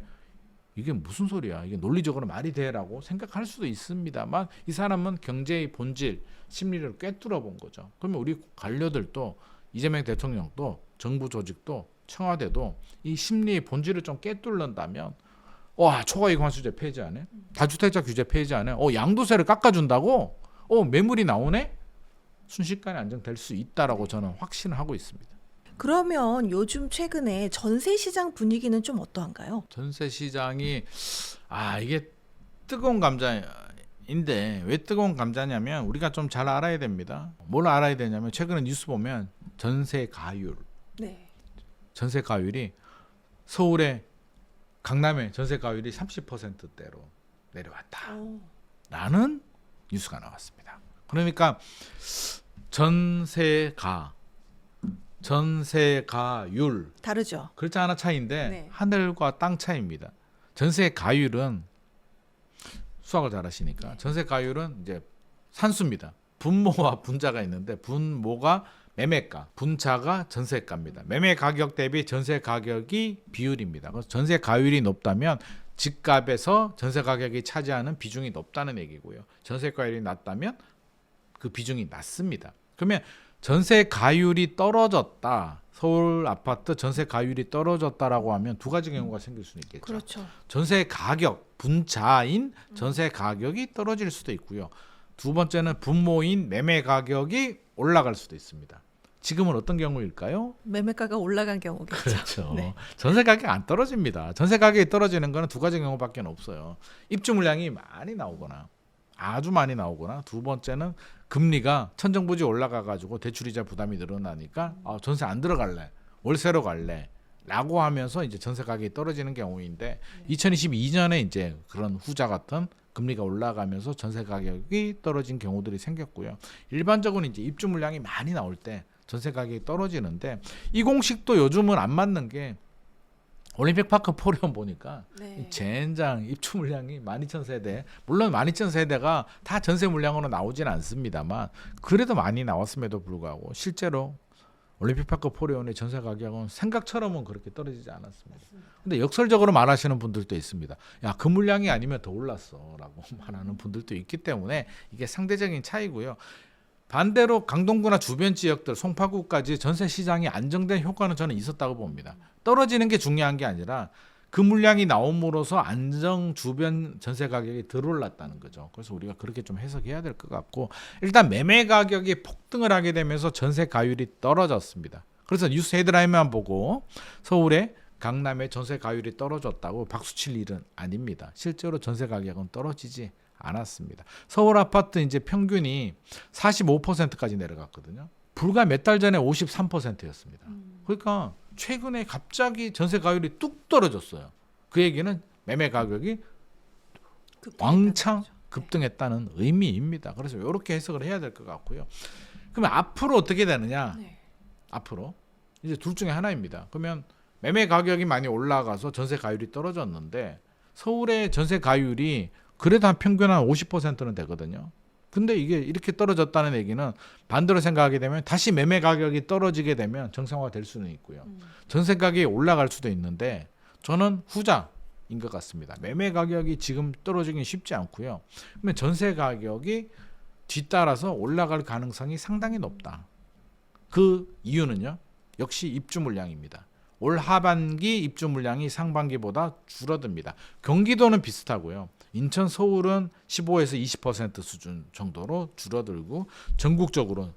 이게 무슨 소리야? 이게 논리적으로 말이 돼라고 생각할 수도 있습니다만 이 사람은 경제의 본질, 심리를 꿰뚫어 본 거죠. 그러면 우리 관료들도 이재명 대통령도 정부 조직도 청와대도 이 심리의 본질을 좀 꿰뚫는다면 와, 초과이익 환수제 폐지 안 해? 다주택자 규제 폐지 안 해? 양도세를 깎아준다고? 매물이 나오네? 순식간에 안정될 수 있다라고 저는 확신을 하고 있습니다. 그러면 요즘 최근에 전세 시장 분위기는 좀 어떠한가요? 전세 시장이 이게 뜨거운 감자인데 왜 뜨거운 감자냐면 우리가 좀 잘 알아야 됩니다. 뭘 알아야 되냐면 최근에 뉴스 보면 전세 가율, 네. 전세 가율이 서울의 강남의 전세 가율이 30%대로 내려왔다라는 뉴스가 나왔습니다. 그러니까 전세가율 다르죠. 글자 하나 차이인데 네. 하늘과 땅 차이입니다. 전세 가율은 수학을 잘하시니까 전세 가율은 이제 산수입니다. 분모와 분자가 있는데 분모가 매매가, 분차가 전세가입니다. 매매 가격 대비 전세 가격이 비율입니다. 그래서 전세 가율이 높다면 집값에서 전세 가격이 차지하는 비중이 높다는 얘기고요. 전세 가율이 낮다면 그 비중이 낮습니다. 그러면 전세 가율이 떨어졌다. 서울 아파트 전세 가율이 떨어졌다라고 하면 두 가지 경우가 생길 수는 있겠죠. 그렇죠. 전세 가격, 분차인 전세 가격이 떨어질 수도 있고요. 두 번째는 분모인 매매 가격이 올라갈 수도 있습니다. 지금은 어떤 경우일까요? 매매가가 올라간 경우겠죠. 그렇죠. 네. 전세 가격이 안 떨어집니다. 전세 가격이 떨어지는 거는 두 가지 경우밖에 없어요. 입주 물량이 많이 나오거나 아주 많이 나오거나 두 번째는 금리가 천정부지 올라가 가지고 대출이자 부담이 늘어나니까 전세 안 들어갈래. 월세로 갈래. 라고 하면서 이제 전세 가격이 떨어지는 경우인데 2022년에 이제 그런 후자 같은 금리가 올라가면서 전세 가격이 떨어진 경우들이 생겼고요. 일반적으로 이제 입주 물량이 많이 나올 때 전세 가격이 떨어지는데 이 공식도 요즘은 안 맞는 게 올림픽파크 포럼 보니까 젠장 입주 물량이 12,000세대 물론 12,000세대가 다 전세 물량으로 나오진 않습니다만 그래도 많이 나왔음에도 불구하고 실제로 올림픽파크 포레온의 전세 가격은 생각처럼은 그렇게 떨어지지 않았습니다. 근데 역설적으로 말하시는 분들도 있습니다. 야, 그 물량이 아니면 더 올랐어라고 말하는 분들도 있기 때문에 이게 상대적인 차이고요. 반대로 강동구나 주변 지역들 송파구까지 전세 시장이 안정된 효과는 저는 있었다고 봅니다. 떨어지는 게 중요한 게 아니라 그 물량이 나옴으로써 안정 주변 전세 가격이 덜 올랐다는 거죠. 그래서 우리가 그렇게 좀 해석해야 될 것 같고 일단 매매 가격이 폭등을 하게 되면서 전세 가율이 떨어졌습니다. 그래서 뉴스 헤드라인만 보고 서울의 강남의 전세 가율이 떨어졌다고 박수칠 일은 아닙니다. 실제로 전세 가격은 떨어지지 않았습니다. 서울 아파트 이제 평균이 45%까지 내려갔거든요. 불과 몇 달 전에 53%였습니다. 그러니까 최근에 갑자기 전세 가율이 뚝 떨어졌어요. 그 얘기는 매매 가격이 왕창 급등했다는 의미입니다. 그래서 이렇게 해석을 해야 될 것 같고요. 그러면 앞으로 어떻게 되느냐? 앞으로 이제 둘 중에 하나입니다. 그러면 매매 가격이 많이 올라가서 전세 가율이 떨어졌는데 서울의 전세 가율이 그래도 한 평균 한 50%는 되거든요. 근데 이게 이렇게 떨어졌다는 얘기는 반대로 생각하게 되면 다시 매매 가격이 떨어지게 되면 정상화될 수는 있고요. 전세 가격이 올라갈 수도 있는데 저는 후자인 것 같습니다. 매매 가격이 지금 떨어지긴 쉽지 않고요. 그러면 전세 가격이 뒤따라서 올라갈 가능성이 상당히 높다. 그 이유는요. 역시 입주 물량입니다. 올 하반기 입주 물량이 상반기보다 줄어듭니다. 경기도는 비슷하고요. 인천, 서울은 15에서 20% 수준 정도로 줄어들고 전국적으로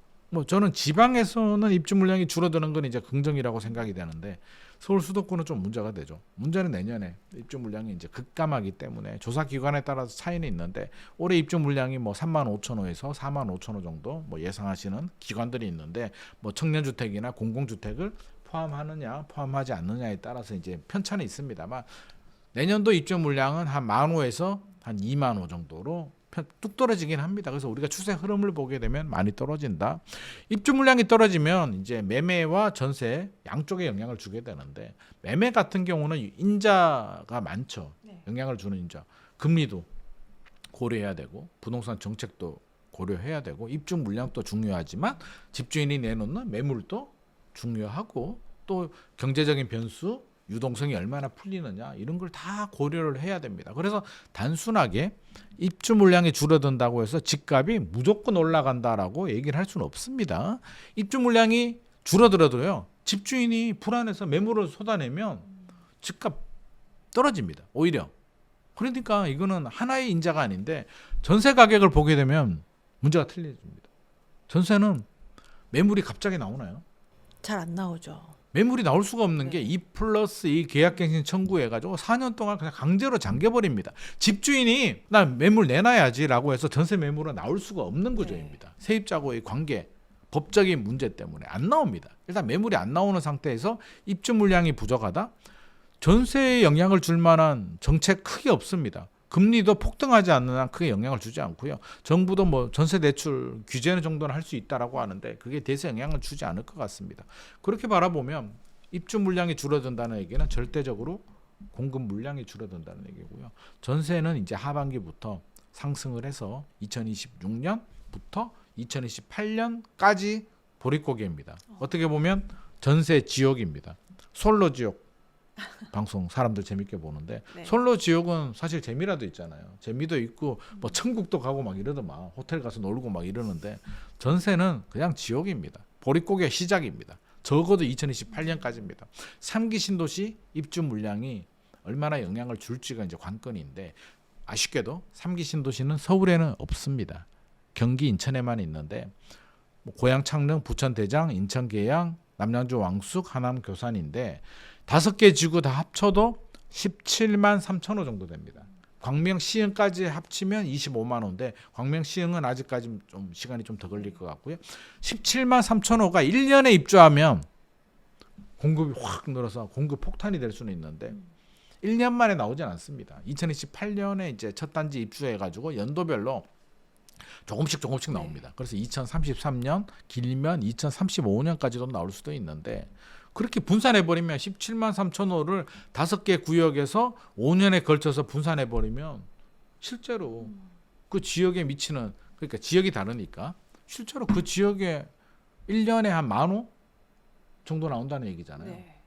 저는 지방에서는 입주 물량이 줄어드는 건 이제 긍정이라고 생각이 되는데 서울 수도권은 좀 문제가 되죠. 문제는 내년에 입주 물량이 이제 급감하기 때문에 조사 기관에 따라서 차이는 있는데 올해 입주 물량이 35,000호에서 45,000호 정도 예상하시는 기관들이 있는데 청년주택이나 공공주택을 포함하느냐 포함하지 않느냐에 따라서 이제 편차는 있습니다만 내년도 입주 물량은 한 10,000호에서 한 20,000호 정도로 뚝 떨어지긴 합니다. 그래서 우리가 추세 흐름을 보게 되면 많이 떨어진다. 입주 물량이 떨어지면 이제 매매와 전세 양쪽에 영향을 주게 되는데 매매 같은 경우는 인자가 많죠. 영향을 주는 인자. 금리도 고려해야 되고 부동산 정책도 고려해야 되고 입주 물량도 중요하지만 집주인이 내놓는 매물도 중요하고 또 경제적인 변수, 유동성이 얼마나 풀리느냐 이런 걸 다 고려를 해야 됩니다. 그래서 단순하게 입주 물량이 줄어든다고 해서 집값이 무조건 올라간다라고 얘기를 할 수는 없습니다. 입주 물량이 줄어들어도요. 집주인이 불안해서 매물을 쏟아내면 집값 떨어집니다. 오히려. 그러니까 이거는 하나의 인자가 아닌데 전세 가격을 보게 되면 문제가 틀려집니다. 전세는 매물이 갑자기 나오나요? 잘 안 나오죠. 매물이 나올 수가 없는 게 2+2 계약갱신 청구해가지고 4년 동안 그냥 강제로 잠겨버립니다. 집주인이 나 매물 내놔야지라고 해서 전세 매물은 나올 수가 없는 구조입니다. 세입자고의 관계, 법적인 문제 때문에 안 나옵니다. 일단 매물이 안 나오는 상태에서 입주 물량이 부족하다. 전세에 영향을 줄 만한 정책 크게 없습니다. 금리도 폭등하지 않는 한 크게 영향을 주지 않고요. 정부도 뭐 전세 대출 규제는 정도는 할 수 있다라고 하는데 그게 대세 영향을 주지 않을 것 같습니다. 그렇게 바라보면 입주 물량이 줄어든다는 얘기는 절대적으로 공급 물량이 줄어든다는 얘기고요. 전세는 이제 하반기부터 상승을 해서 2026년부터 2028년까지 보릿고개입니다. 어떻게 보면 전세 지옥입니다. 솔로 지옥. 방송 사람들 재밌게 보는데 네. 솔로 지옥은 사실 재미라도 있잖아요. 재미도 있고 뭐 천국도 가고 막 이러더만 호텔 가서 놀고 막 이러는데 전세는 그냥 지옥입니다. 보릿고개 시작입니다. 적어도 2028년까지입니다. 3기 신도시 입주 물량이 얼마나 영향을 줄지가 이제 관건인데 아쉽게도 3기 신도시는 서울에는 없습니다. 경기 인천에만 있는데 뭐 고양 창릉, 부천 대장, 인천 계양, 남양주 왕숙, 하남 교산인데 5개 지구 다 합쳐도 17만 3천 호 정도 됩니다. 광명 시흥까지 합치면 25만 호인데 광명 시흥은 아직까지 좀 시간이 좀 더 걸릴 것 같고요. 17만 3천 호가 1년에 입주하면 공급이 확 늘어서 공급 폭탄이 될 수는 있는데 1년 만에 나오진 않습니다. 2028년에 이제 첫 단지 입주해 가지고 연도별로 조금씩 나옵니다. 그래서 2033년 길면 2035년까지도 나올 수도 있는데 그렇게 분산해버리면 17만 3천 호를 5개 구역에서 5년에 걸쳐서 분산해버리면 실제로 그 지역에 미치는 그러니까 지역이 다르니까 실제로 그 지역에 1년에 한 10,000호 정도 나온다는 얘기잖아요. 네.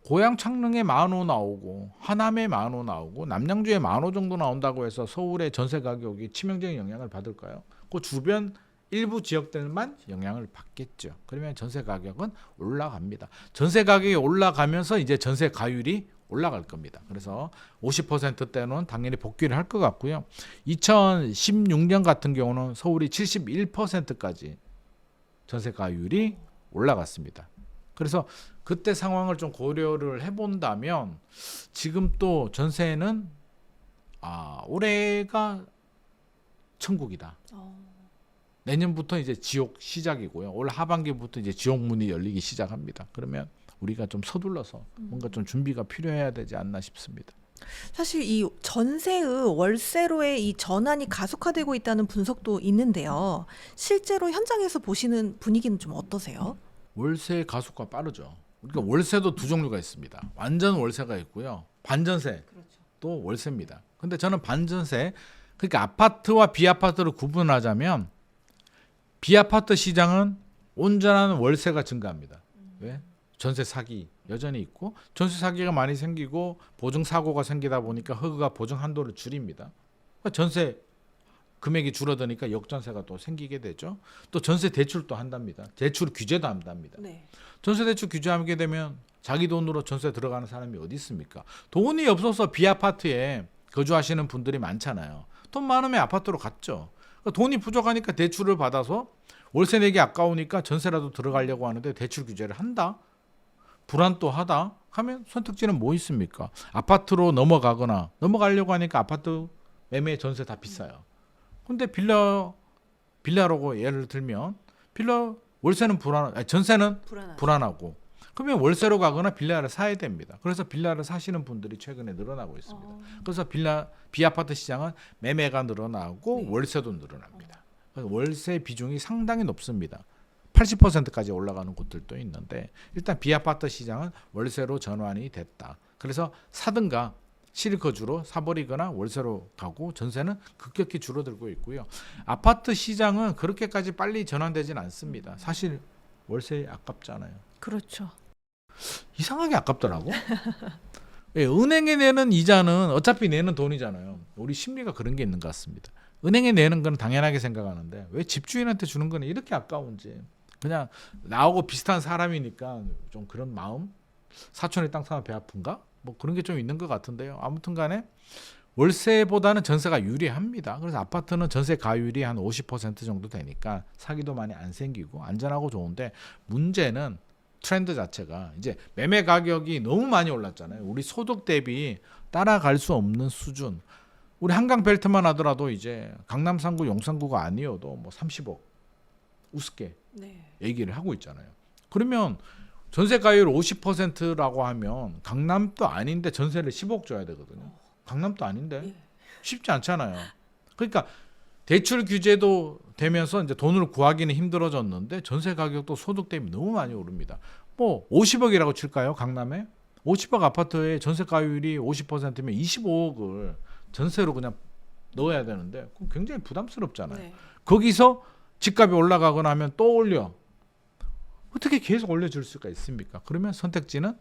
고양 창릉에 10,000호 나오고 하남에 10,000호 나오고 남양주에 10,000호 정도 나온다고 해서 서울의 전세 가격이 치명적인 영향을 받을까요? 그 주변 일부 지역들만 영향을 받겠죠. 그러면 전세 가격은 올라갑니다. 전세 가격이 올라가면서 이제 전세 가율이 올라갈 겁니다. 그래서 50%대는 당연히 복귀를 할 것 같고요. 2016년 같은 경우는 서울이 71%까지 전세 가율이 올라갔습니다. 그래서 그때 상황을 좀 고려를 해본다면 지금 또 전세는 올해가 천국이다. 내년부터 이제 지옥 시작이고요. 올 하반기부터 이제 지옥 문이 열리기 시작합니다. 그러면 우리가 좀 서둘러서 뭔가 좀 준비가 필요해야 되지 않나 싶습니다. 사실 이 전세의 월세로의 이 전환이 가속화되고 있다는 분석도 있는데요. 실제로 현장에서 보시는 분위기는 좀 어떠세요? 월세 가속화 빠르죠. 그러니까 월세도 두 종류가 있습니다. 완전 월세가 있고요. 반전세 또 월세입니다. 근데 저는 반전세 그러니까 아파트와 비아파트를 구분하자면 비아파트 시장은 온전한 월세가 증가합니다. 왜? 전세 사기 여전히 있고 전세 사기가 많이 생기고 보증 사고가 생기다 보니까 허그가 보증 한도를 줄입니다. 그러니까 전세 금액이 줄어드니까 역전세가 또 생기게 되죠. 또 전세 대출도 한답니다. 대출 규제도 한답니다. 네. 전세 대출 규제하게 되면 자기 돈으로 전세 들어가는 사람이 어디 있습니까? 돈이 없어서 비아파트에 거주하시는 분들이 많잖아요. 돈 많으면 아파트로 갔죠. 그러니까 돈이 부족하니까 대출을 받아서 월세 내기 아까우니까 전세라도 들어가려고 하는데 대출 규제를 한다. 불안 또 하다 하면 선택지는 뭐 있습니까? 아파트로 넘어가려고 하니까 아파트 매매 전세 다 비싸요. 근데 빌라라고 예를 들면 빌라 월세는 전세는 불안하고 그러면 월세로 가거나 빌라를 사야 됩니다. 그래서 빌라를 사시는 분들이 최근에 늘어나고 있습니다. 그래서 비아파트 시장은 매매가 늘어나고 월세도 늘어납니다. 그래서 월세 비중이 상당히 높습니다. 80%까지 올라가는 곳들도 있는데 일단 비아파트 시장은 월세로 전환이 됐다. 그래서 사든가 실거주로 사버리거나 월세로 가고 전세는 급격히 줄어들고 있고요. 아파트 시장은 그렇게까지 빨리 전환되지는 않습니다. 사실 월세 아깝잖아요. 그렇죠. 이상하게 아깝더라고. 예, 은행에 내는 이자는 어차피 내는 돈이잖아요. 우리 심리가 그런 게 있는 것 같습니다. 은행에 내는 건 당연하게 생각하는데 왜 집주인한테 주는 건 이렇게 아까운지. 그냥 나하고 비슷한 사람이니까 좀 그런 마음? 사촌이 땅 사면 배 아픈가? 뭐 그런 게 좀 있는 것 같은데요. 아무튼 간에 월세보다는 전세가 유리합니다. 그래서 아파트는 전세 가율이 한 50% 정도 되니까 사기도 많이 안 생기고 안전하고 좋은데 문제는 트렌드 자체가 이제 매매 가격이 너무 많이 올랐잖아요. 우리 소득 대비 따라갈 수 없는 수준. 우리 한강 벨트만 하더라도 이제 강남 3구, 용산구가 아니어도 뭐 30억 우습게 얘기를 하고 있잖아요. 그러면 전세 가율 50%라고 하면 강남도 아닌데 전세를 10억 줘야 되거든요. 강남도 아닌데 쉽지 않잖아요. 그러니까 대출 규제도 되면서 이제 돈을 구하기는 힘들어졌는데 전세 가격도 소득 대비 너무 많이 오릅니다. 뭐 50억이라고 칠까요? 강남에 50억 아파트에 전세 가율이 50%면 25억을 전세로 그냥 넣어야 되는데 그럼 굉장히 부담스럽잖아요. 네. 거기서 집값이 올라가거나 하면 또 올려. 어떻게 계속 올려줄 수가 있습니까? 그러면 선택지는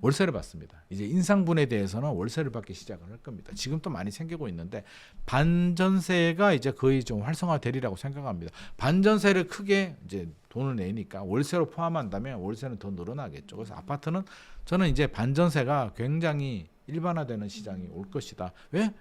월세를 받습니다. 이제 인상분에 대해서는 월세를 받기 시작을 할 겁니다. 지금 또 많이 생기고 있는데 반전세가 이제 거의 좀 활성화되리라고 생각합니다. 반전세를 크게 이제 돈을 내니까 월세로 포함한다면 월세는 더 늘어나겠죠. 그래서 아파트는 저는 이제 반전세가 굉장히 일반화되는 시장이 올 것이다. 왜?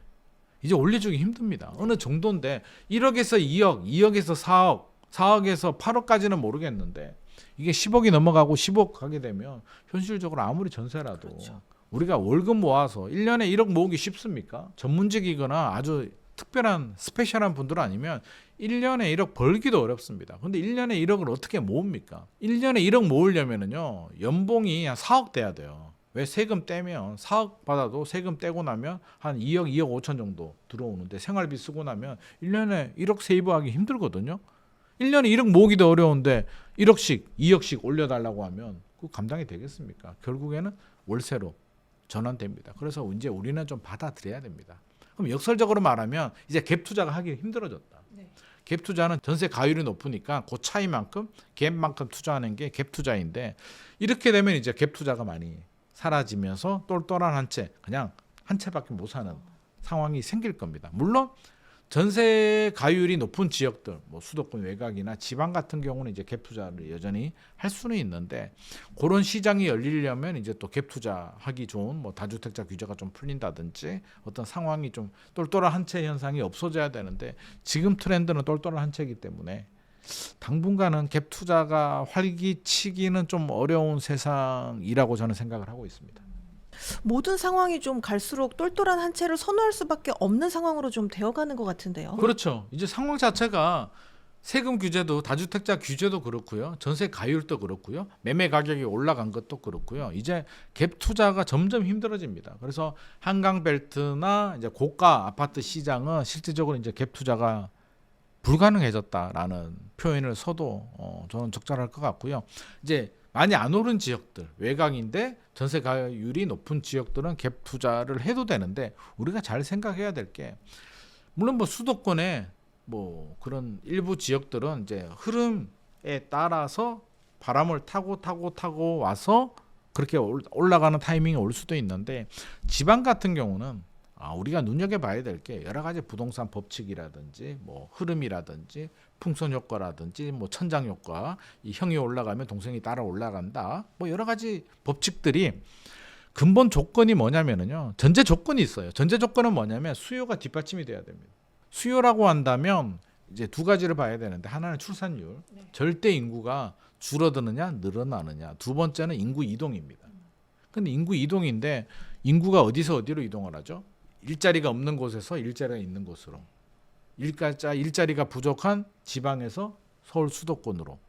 이제 올려주기 힘듭니다. 어느 정도인데 1억에서 2억, 2억에서 4억, 4억에서 8억까지는 모르겠는데 이게 10억이 넘어가고 10억 가게 되면 현실적으로 아무리 전세라도 그렇죠. 우리가 월급 모아서 1년에 1억 모으기 쉽습니까? 전문직이거나 아주 특별한 스페셜한 분들 아니면 1년에 1억 벌기도 어렵습니다. 근데 1년에 1억을 어떻게 모읍니까? 1년에 1억 모으려면은요 연봉이 한 4억 돼야 돼요. 왜? 세금 떼면 4억 받아도 세금 떼고 나면 한 2억, 2억 5천 정도 들어오는데 생활비 쓰고 나면 1년에 1억 세이브하기 힘들거든요. 1년에 1억 모으기도 어려운데 1억씩, 2억씩 올려달라고 하면 그 감당이 되겠습니까? 결국에는 월세로 전환됩니다. 그래서 이제 우리는 좀 받아들여야 됩니다. 그럼 역설적으로 말하면 이제 갭 투자가 하기 힘들어졌다. 네. 갭 투자는 전세 가율이 높으니까 그 차이만큼 갭만큼 투자하는 게 갭 투자인데 이렇게 되면 이제 갭 투자가 많이 사라지면서 똘똘한 한 채, 그냥 한 채밖에 못 사는 상황이 생길 겁니다. 물론 전세 가율이 높은 지역들, 뭐 수도권 외곽이나 지방 같은 경우는 이제 갭 투자를 여전히 할 수는 있는데 그런 시장이 열리려면 이제 또 갭 투자하기 좋은 뭐 다주택자 규제가 좀 풀린다든지 어떤 상황이 좀 똘똘한 한 채 현상이 없어져야 되는데 지금 트렌드는 똘똘한 한 채이기 때문에 당분간은 갭 투자가 활기치기는 좀 어려운 세상이라고 저는 생각을 하고 있습니다. 모든 상황이 좀 갈수록 똘똘한 한 채를 선호할 수밖에 없는 상황으로 좀 되어가는 것 같은데요. 그렇죠. 이제 상황 자체가 세금 규제도 다주택자 규제도 그렇고요. 전세 가율도 그렇고요. 매매 가격이 올라간 것도 그렇고요. 이제 갭 투자가 점점 힘들어집니다. 그래서 한강 벨트나 이제 고가 아파트 시장은 실질적으로 이제 갭 투자가 불가능해졌다라는 표현을 써도 저는 적절할 것 같고요. 이제 많이 안 오른 지역들, 외곽인데 전세 가율이 높은 지역들은 갭 투자를 해도 되는데 우리가 잘 생각해야 될 게 물론 뭐 수도권에 뭐 그런 일부 지역들은 이제 흐름에 따라서 바람을 타고 와서 그렇게 올라가는 타이밍이 올 수도 있는데 지방 같은 경우는 우리가 눈여겨봐야 될 게 여러 가지 부동산 법칙이라든지 뭐 흐름이라든지 풍선 효과라든지 뭐 천장 효과, 이 형이 올라가면 동생이 따라 올라간다. 뭐 여러 가지 법칙들이 근본 조건이 뭐냐면은요. 전제 조건이 있어요. 전제 조건은 뭐냐면 수요가 뒷받침이 돼야 됩니다. 수요라고 한다면 이제 두 가지를 봐야 되는데 하나는 출산율, 절대 인구가 줄어드느냐 늘어나느냐. 두 번째는 인구 이동입니다. 근데 인구 이동인데 인구가 어디서 어디로 이동을 하죠? 일자리가 없는 곳에서 일자리가 있는 곳으로, 일자리가 부족한 지방에서 서울 수도권으로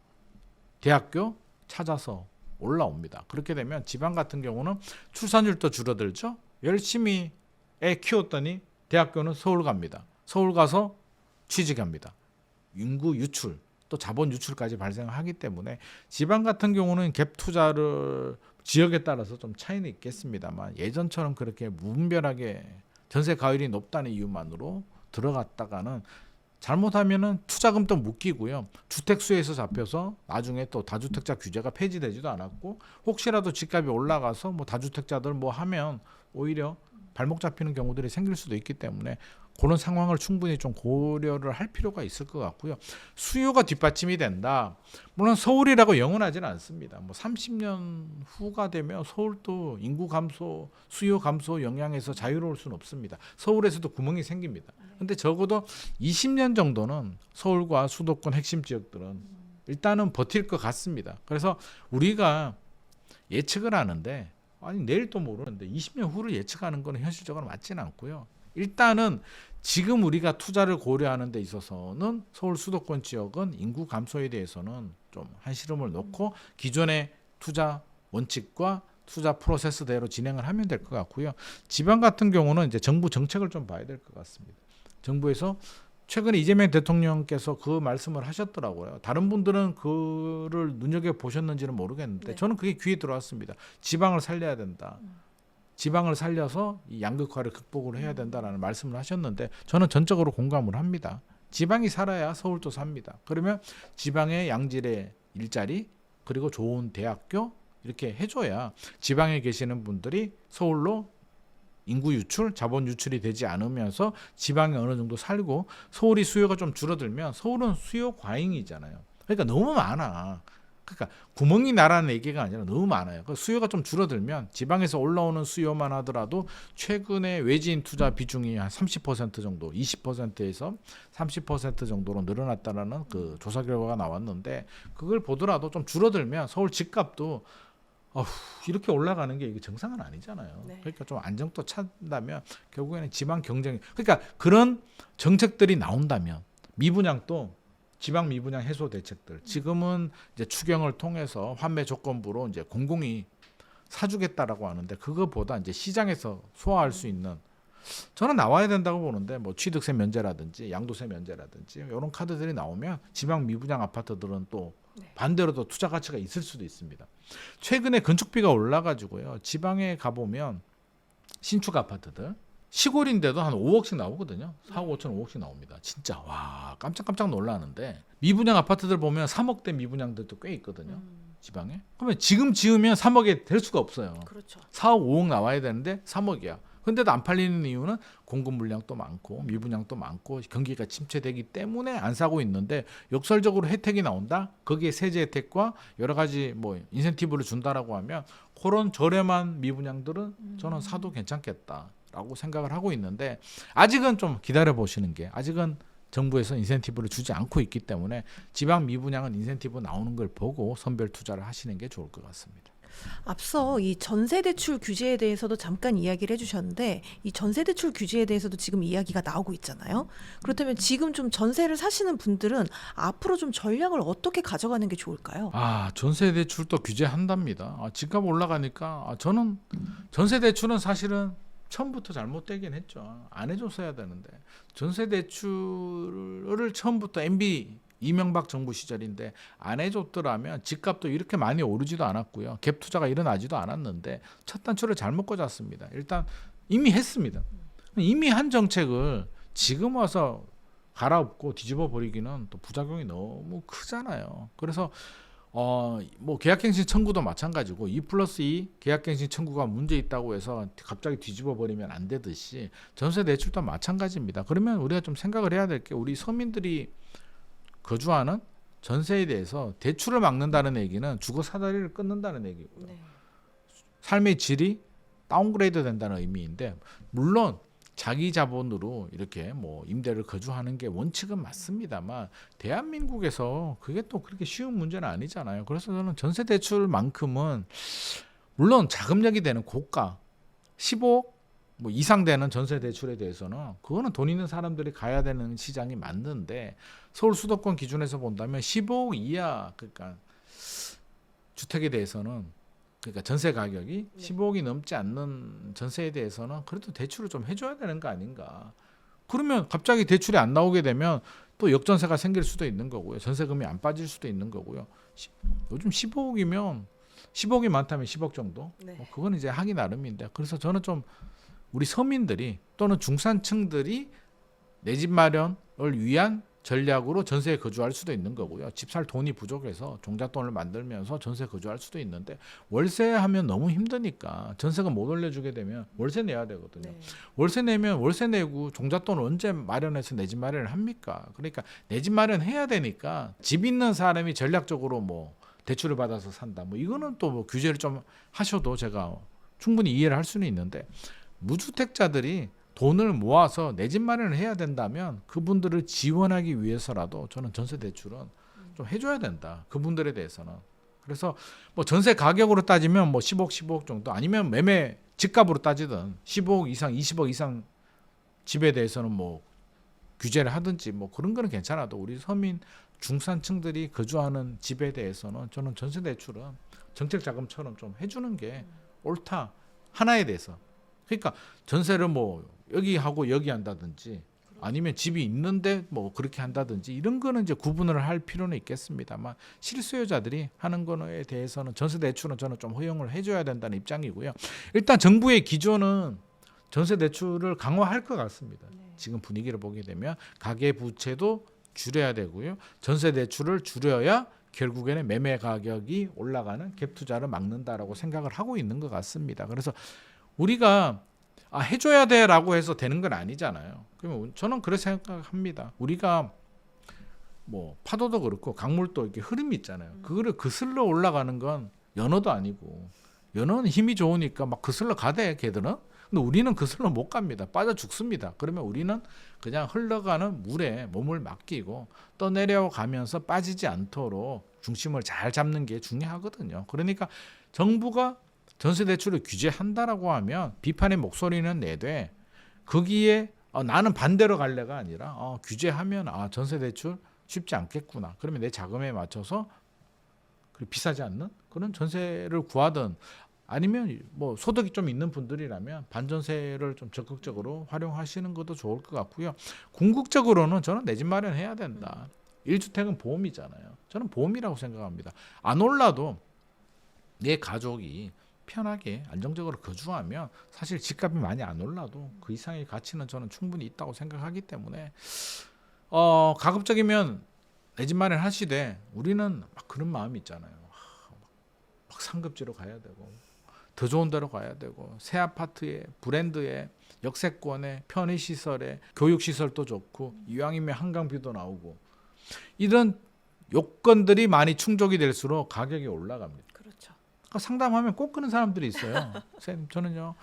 대학교 찾아서 올라옵니다. 그렇게 되면 지방 같은 경우는 출산율도 줄어들죠. 열심히 애 키웠더니 대학교는 서울 갑니다. 서울 가서 취직합니다. 인구 유출 또 자본 유출까지 발생하기 때문에 지방 같은 경우는 갭 투자를 지역에 따라서 좀 차이는 있겠습니다만 예전처럼 그렇게 무분별하게 전세 가율이 높다는 이유만으로 들어갔다가는 잘못하면은 투자금도 묶이고요. 주택수에서 잡혀서 나중에 또 다주택자 규제가 폐지되지도 않았고 혹시라도 집값이 올라가서 뭐 다주택자들 뭐 하면 오히려 발목 잡히는 경우들이 생길 수도 있기 때문에 그런 상황을 충분히 좀 고려를 할 필요가 있을 것 같고요. 수요가 뒷받침이 된다. 물론 서울이라고 영원하지는 않습니다. 뭐 30년 후가 되면 서울도 인구 감소, 수요 감소 영향에서 자유로울 수는 없습니다. 서울에서도 구멍이 생깁니다. 근데 적어도 20년 정도는 서울과 수도권 핵심 지역들은 일단은 버틸 것 같습니다. 그래서 우리가 예측을 하는데 아니 내일도 모르는데 20년 후를 예측하는 건 현실적으로 맞지는 않고요. 일단은 지금 우리가 투자를 고려하는 데 있어서는 서울 수도권 지역은 인구 감소에 대해서는 좀 한시름을 놓고 기존의 투자 원칙과 투자 프로세스대로 진행을 하면 될 것 같고요. 지방 같은 경우는 이제 정부 정책을 좀 봐야 될 것 같습니다. 정부에서 최근에 이재명 대통령께서 그 말씀을 하셨더라고요. 다른 분들은 그를 눈여겨 보셨는지는 모르겠는데 네. 저는 그게 귀에 들어왔습니다. 지방을 살려야 된다. 지방을 살려서 이 양극화를 극복을 해야 된다라는 말씀을 하셨는데 저는 전적으로 공감을 합니다. 지방이 살아야 서울도 삽니다. 그러면 지방의 양질의 일자리 그리고 좋은 대학교 이렇게 해줘야 지방에 계시는 분들이 서울로 인구 유출, 자본 유출이 되지 않으면서 지방에 어느 정도 살고 서울이 수요가 좀 줄어들면 서울은 수요 과잉이잖아요. 그러니까 너무 많아. 그러니까 구멍이 나라는 얘기가 아니라 너무 많아요. 그 수요가 좀 줄어들면 지방에서 올라오는 수요만 하더라도 최근에 외지인 투자 비중이 한 30% 정도, 20%에서 30% 정도로 늘어났다라는 그 조사 결과가 나왔는데 그걸 보더라도 좀 줄어들면 서울 집값도 이렇게 올라가는 게 이게 정상은 아니잖아요. 네. 그러니까 좀 안정도 찾는다면 결국에는 지방 경쟁, 그러니까 그런 정책들이 나온다면 미분양도 지방 미분양 해소 대책들 지금은 이제 추경을 통해서 환매 조건부로 이제 공공이 사주겠다라고 하는데 그거보다 이제 시장에서 소화할 수 있는 저는 나와야 된다고 보는데 뭐 취득세 면제라든지 양도세 면제라든지 이런 카드들이 나오면 지방 미분양 아파트들은 또 반대로도 투자 가치가 있을 수도 있습니다. 최근에 건축비가 올라가지고요. 지방에 가보면 신축 아파트들 시골인데도 한 5억씩 나오거든요. 4억 5천 5억씩 나옵니다. 진짜 와 깜짝깜짝 놀라는데 미분양 아파트들 보면 3억대 미분양들도 꽤 있거든요. 지방에. 그러면 지금 지으면 3억에 될 수가 없어요. 그렇죠. 4억 5억 나와야 되는데 3억이야. 근데도 안 팔리는 이유는 공급 물량도 많고 미분양도 많고 경기가 침체되기 때문에 안 사고 있는데 역설적으로 혜택이 나온다. 거기에 세제 혜택과 여러 가지 뭐 인센티브를 준다라고 하면 그런 저렴한 미분양들은 저는 사도 괜찮겠다라고 생각을 하고 있는데 아직은 좀 기다려 보시는 게 아직은 정부에서 인센티브를 주지 않고 있기 때문에 지방 미분양은 인센티브 나오는 걸 보고 선별 투자를 하시는 게 좋을 것 같습니다. 앞서 이 전세대출 규제에 대해서도 잠깐 이야기를 해주셨는데 이 전세대출 규제에 대해서도 지금 이야기가 나오고 있잖아요. 그렇다면 지금 좀 전세를 사시는 분들은 앞으로 좀 전략을 어떻게 가져가는 게 좋을까요? 전세 대출도 규제한답니다. 집값 올라가니까 저는 전세 대출은 사실은 처음부터 잘못되긴 했죠. 안 해줬어야 되는데 전세 대출을 처음부터 MB 이명박 정부 시절인데 안 해줬더라면 집값도 이렇게 많이 오르지도 않았고요. 갭 투자가 일어나지도 않았는데 첫 단추를 잘못 꽂았습니다. 일단 이미 했습니다. 이미 한 정책을 지금 와서 갈아엎고 뒤집어 버리기는 또 부작용이 너무 크잖아요. 그래서 뭐 계약갱신 청구도 마찬가지고 2+2 계약갱신 청구가 문제 있다고 해서 갑자기 뒤집어 버리면 안 되듯이 전세 대출도 마찬가지입니다. 그러면 우리가 좀 생각을 해야 될 게 우리 서민들이 거주하는 전세에 대해서 대출을 막는다는 얘기는 주거 사다리를 끊는다는 얘기고요. 네. 삶의 질이 다운그레이드 된다는 의미인데 물론 자기 자본으로 이렇게 뭐 임대를 거주하는 게 원칙은 맞습니다만 대한민국에서 그게 또 그렇게 쉬운 문제는 아니잖아요. 그래서 저는 전세 대출만큼은 물론 자금력이 되는 고가 15억 뭐 이상 되는 전세 대출에 대해서는 그거는 돈 있는 사람들이 가야 되는 시장이 맞는데 서울 수도권 기준에서 본다면 15억 이하 그러니까 주택에 대해서는 그러니까 전세 가격이 15억이 넘지 않는 전세에 대해서는 그래도 대출을 좀 해줘야 되는 거 아닌가. 그러면 갑자기 대출이 안 나오게 되면 또 역전세가 생길 수도 있는 거고요. 전세금이 안 빠질 수도 있는 거고요. 요즘 15억이면 10억이 많다면 10억 정도. 네. 그건 이제 하기 나름인데. 그래서 저는 좀 우리 서민들이 또는 중산층들이 내 집 마련을 위한 전략으로 전세에 거주할 수도 있는 거고요. 집 살 돈이 부족해서 종잣돈을 만들면서 전세 거주할 수도 있는데 월세 하면 너무 힘드니까 전세가 못 올려주게 되면 월세 내야 되거든요. 네. 월세 내면 월세 내고 종잣돈을 언제 마련해서 내 집 마련을 합니까? 그러니까 내 집 마련해야 되니까 집 있는 사람이 전략적으로 뭐 대출을 받아서 산다. 뭐 이거는 또 뭐 규제를 좀 하셔도 제가 충분히 이해를 할 수는 있는데 무주택자들이 돈을 모아서 내 집 마련을 해야 된다면 그분들을 지원하기 위해서라도 저는 전세 대출은 좀 해줘야 된다. 그분들에 대해서는. 그래서 뭐 전세 가격으로 따지면 뭐 15억 정도 아니면 매매 집값으로 따지든 15억 이상, 20억 이상 집에 대해서는 뭐 규제를 하든지 뭐 그런 거는 괜찮아도 우리 서민 중산층들이 거주하는 집에 대해서는 저는 전세 대출은 정책 자금처럼 좀 해주는 게 옳다. 하나에 대해서. 그러니까 전세를 뭐 여기 하고 여기 한다든지 아니면 집이 있는데 뭐 그렇게 한다든지 이런 거는 이제 구분을 할 필요는 있겠습니다만 실수요자들이 하는 거에 대해서는 전세 대출은 저는 좀 허용을 해줘야 된다는 입장이고요. 일단 정부의 기조는 전세 대출을 강화할 것 같습니다. 지금 분위기를 보게 되면 가계 부채도 줄여야 되고요. 전세 대출을 줄여야 결국에는 매매 가격이 올라가는 갭 투자를 막는다라고 생각을 하고 있는 것 같습니다. 그래서 우리가 해줘야 돼라고 해서 되는 건 아니잖아요. 그러면 저는 그렇게 생각합니다. 우리가 뭐 파도도 그렇고 강물도 이렇게 흐름이 있잖아요. 그거를 거슬러 올라가는 건 연어도 아니고 연어는 힘이 좋으니까 막 거슬러 가대 걔들은. 근데 우리는 거슬러 못 갑니다. 빠져 죽습니다. 그러면 우리는 그냥 흘러가는 물에 몸을 맡기고 떠내려가면서 빠지지 않도록 중심을 잘 잡는 게 중요하거든요. 그러니까 정부가 전세 대출을 규제한다라고 하면 비판의 목소리는 내되 거기에 나는 반대로 갈래가 아니라 규제하면 전세 대출 쉽지 않겠구나. 그러면 내 자금에 맞춰서 비싸지 않는 그런 전세를 구하든 아니면 뭐 소득이 좀 있는 분들이라면 반전세를 좀 적극적으로 활용하시는 것도 좋을 것 같고요. 궁극적으로는 저는 내 집 마련해야 된다. 1주택은 보험이잖아요. 저는 보험이라고 생각합니다. 안 올라도 내 가족이 편하게 안정적으로 거주하면 사실 집값이 많이 안 올라도 그 이상의 가치는 저는 충분히 있다고 생각하기 때문에 가급적이면 내 집 마련 하시되 우리는 막 그런 마음이 있잖아요. 막 상급지로 가야 되고 더 좋은 데로 가야 되고 새 아파트에 브랜드에 역세권에 편의시설에 교육시설도 좋고 이왕이면 한강뷰도 나오고 이런 요건들이 많이 충족이 될수록 가격이 올라갑니다. 그렇죠. 상담하면 꼭 그런 사람들이 있어요. 선생님 저는요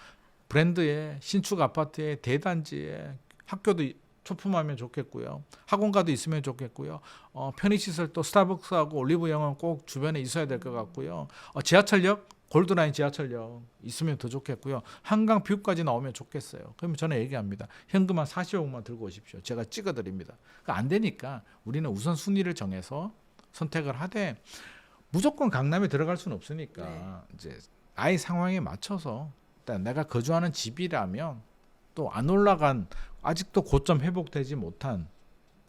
브랜드에 신축 아파트에 대단지에 학교도 초품하면 좋겠고요. 학원가도 있으면 좋겠고요. 편의시설도 스타벅스하고 올리브영은 꼭 주변에 있어야 될 것 같고요. 지하철역 골드라인 지하철역 있으면 더 좋겠고요. 한강 뷰까지 나오면 좋겠어요. 그러면 저는 얘기합니다. 현금 한 40억만 들고 오십시오. 제가 찍어드립니다. 안 되니까 우리는 우선순위를 정해서 선택을 하되 무조건 강남에 들어갈 수는 없으니까 이제 아이 상황에 맞춰서 일단 내가 거주하는 집이라면 또 안 올라간 아직도 고점 회복되지 못한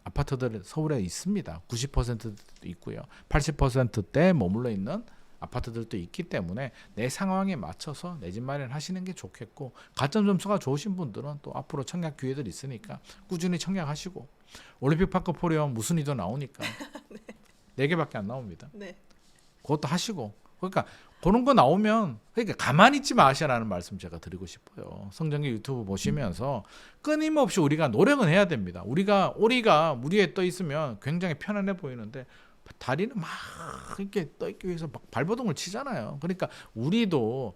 아파트들 서울에 있습니다. 90%도 있고요. 80%대 머물러 있는 아파트들도 있기 때문에 내 상황에 맞춰서 내 집 마련하시는 게 좋겠고 가점 점수가 좋으신 분들은 또 앞으로 청약 기회들 있으니까 꾸준히 청약하시고 올림픽파크 포레온 무순위도 나오니까 4개밖에 안 나옵니다. 네. 그것도 하시고 그러니까 그런 거 나오면 그러니까 가만히 있지 마시라는 말씀 제가 드리고 싶어요. 성정기 유튜브 보시면서 끊임없이 우리가 노력은 해야 됩니다. 우리가 오리가 물 위에 떠 있으면 굉장히 편안해 보이는데 다리는 막 이렇게 떠 있기 위해서 막 발버둥을 치잖아요. 그러니까 우리도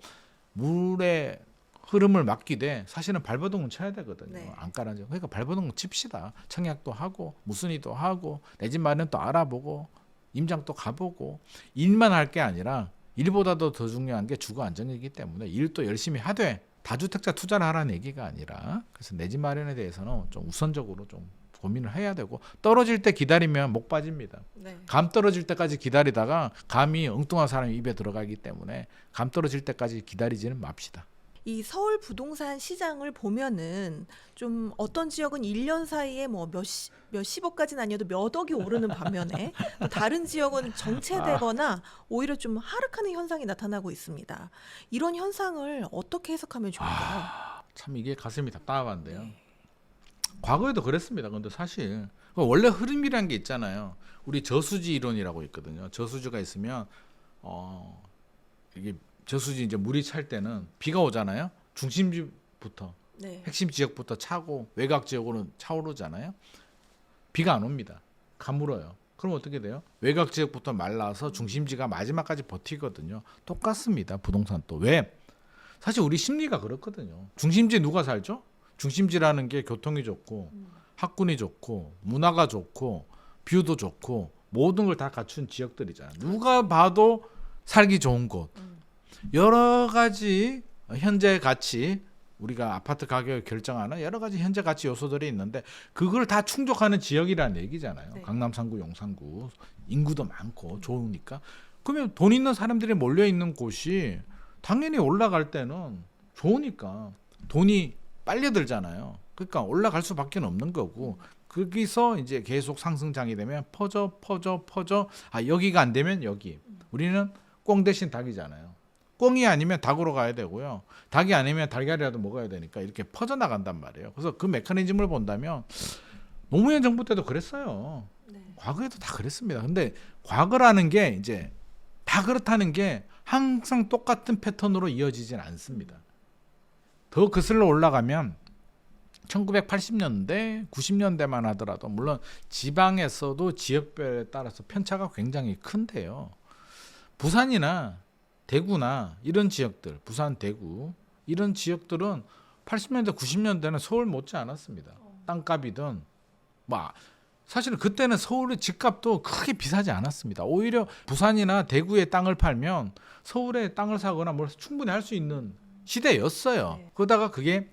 물의 흐름을 막기대 사실은 발버둥은 쳐야 되거든요. 네. 안 깔아져. 그러니까 발버둥 칩시다. 청약도 하고 무순위도 하고 내 집 마련도 알아보고 임장도 가보고 일만 할 게 아니라 일보다도 더 중요한 게 주거 안정이기 때문에 일도 열심히 하되 다주택자 투자를 하라는 얘기가 아니라 그래서 내 집 마련에 대해서는 좀 우선적으로 좀 고민을 해야 되고 떨어질 때 기다리면 목 빠집니다. 네. 감 떨어질 때까지 기다리다가 감이 엉뚱한 사람이 입에 들어가기 때문에 감 떨어질 때까지 기다리지는 맙시다. 이 서울 부동산 시장을 보면은 좀 어떤 지역은 1년 사이에 뭐 몇십억까지는 아니어도 몇 억이 오르는 반면에 또 다른 지역은 정체되거나 오히려 좀 하락하는 현상이 나타나고 있습니다. 이런 현상을 어떻게 해석하면 좋을까요? 참 이게 가슴이 답답한데요. 네. 과거에도 그랬습니다. 근데 사실 원래 흐름이란 게 있잖아요. 우리 저수지 이론이라고 있거든요. 저수지가 있으면 이게 저수지 이제 물이 찰 때는 비가 오잖아요. 중심지부터 네. 핵심 지역부터 차고 외곽 지역으로는 차오르잖아요. 비가 안 옵니다. 가물어요. 그럼 어떻게 돼요? 외곽 지역부터 말라서 중심지가 마지막까지 버티거든요. 똑같습니다. 부동산도. 왜? 사실 우리 심리가 그렇거든요. 중심지에 누가 살죠? 중심지라는 게 교통이 좋고 학군이 좋고 문화가 좋고 뷰도 좋고 모든 걸 다 갖춘 지역들이잖아요. 누가 봐도 살기 좋은 곳. 여러 가지 현재 가치, 우리가 아파트 가격을 결정하는 여러 가지 현재 가치 요소들이 있는데 그걸 다 충족하는 지역이라는 얘기잖아요. 네. 강남 3구, 용산구 인구도 많고 좋으니까. 그러면 돈 있는 사람들이 몰려 있는 곳이 당연히 올라갈 때는 좋으니까 돈이 빨려 들잖아요. 그러니까 올라갈 수밖에 없는 거고 거기서 이제 계속 상승장이 되면 퍼져. 아 여기가 안 되면 여기. 우리는 꽁 대신 닭이잖아요. 꽁이 아니면 닭으로 가야 되고요. 닭이 아니면 달걀이라도 먹어야 되니까 이렇게 퍼져나간단 말이에요. 그래서 그 메커니즘을 본다면 노무현 정부 때도 그랬어요. 네. 과거에도 다 그랬습니다. 근데 과거라는 게 이제 다 그렇다는 게 항상 똑같은 패턴으로 이어지진 않습니다. 더 거슬러 올라가면 1980년대, 90년대만 하더라도 물론 지방에서도 지역별에 따라서 편차가 굉장히 큰데요. 부산이나 대구나 이런 지역들, 부산, 대구 이런 지역들은 80년대, 90년대는 서울 못지 않았습니다. 땅값이든 뭐 사실은 그때는 서울의 집값도 크게 비싸지 않았습니다. 오히려 부산이나 대구의 땅을 팔면 서울에 땅을 사거나 뭘 충분히 할 수 있는 시대였어요. 네. 그러다가 그게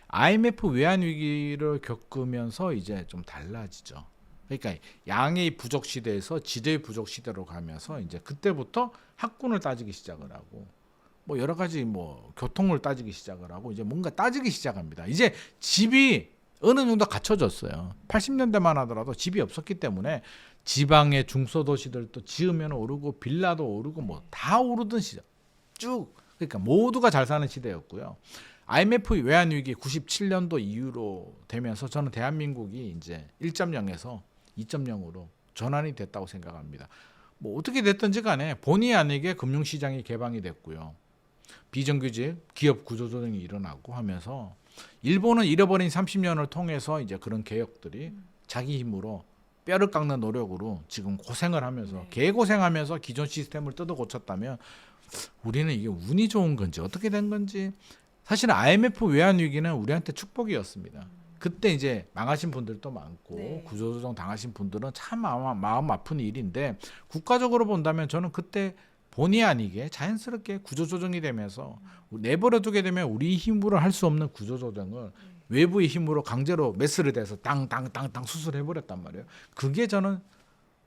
IMF 외환 위기를 겪으면서 이제 좀 달라지죠. 그러니까 양의 부족 시대에서 질의 부족 시대로 가면서 이제 그때부터 학군을 따지기 시작을 하고 뭐 여러 가지 뭐 교통을 따지기 시작을 하고 이제 뭔가 따지기 시작합니다. 이제 집이 어느 정도 갖춰졌어요. 80년대만 하더라도 집이 없었기 때문에 지방의 중소도시들도 지으면 오르고 빌라도 오르고 뭐 다 오르던 시절 쭉 그러니까 모두가 잘 사는 시대였고요. IMF 외환 위기 97년도 이후로 되면서 저는 대한민국이 이제 1.0에서 2.0으로 전환이 됐다고 생각합니다. 뭐 어떻게 됐든지 간에 본의 아니게 금융시장이 개방이 됐고요. 비정규직 기업 구조조정이 일어나고 하면서 일본은 잃어버린 30년을 통해서 이제 그런 개혁들이 자기 힘으로 뼈를 깎는 노력으로 지금 고생을 하면서 개고생하면서 기존 시스템을 뜯어 고쳤다면 우리는 이게 운이 좋은 건지 어떻게 된 건지 사실은 IMF 외환 위기는 우리한테 축복이었습니다. 그때 이제 망하신 분들도 많고 네. 구조조정 당하신 분들은 참 마음 아픈 일인데 국가적으로 본다면 저는 그때 본의 아니게 자연스럽게 구조조정이 되면서 내버려두게 되면 우리 힘으로 할 수 없는 구조조정을 외부의 힘으로 강제로 메스를 대서 땅 수술해버렸단 말이에요. 그게 저는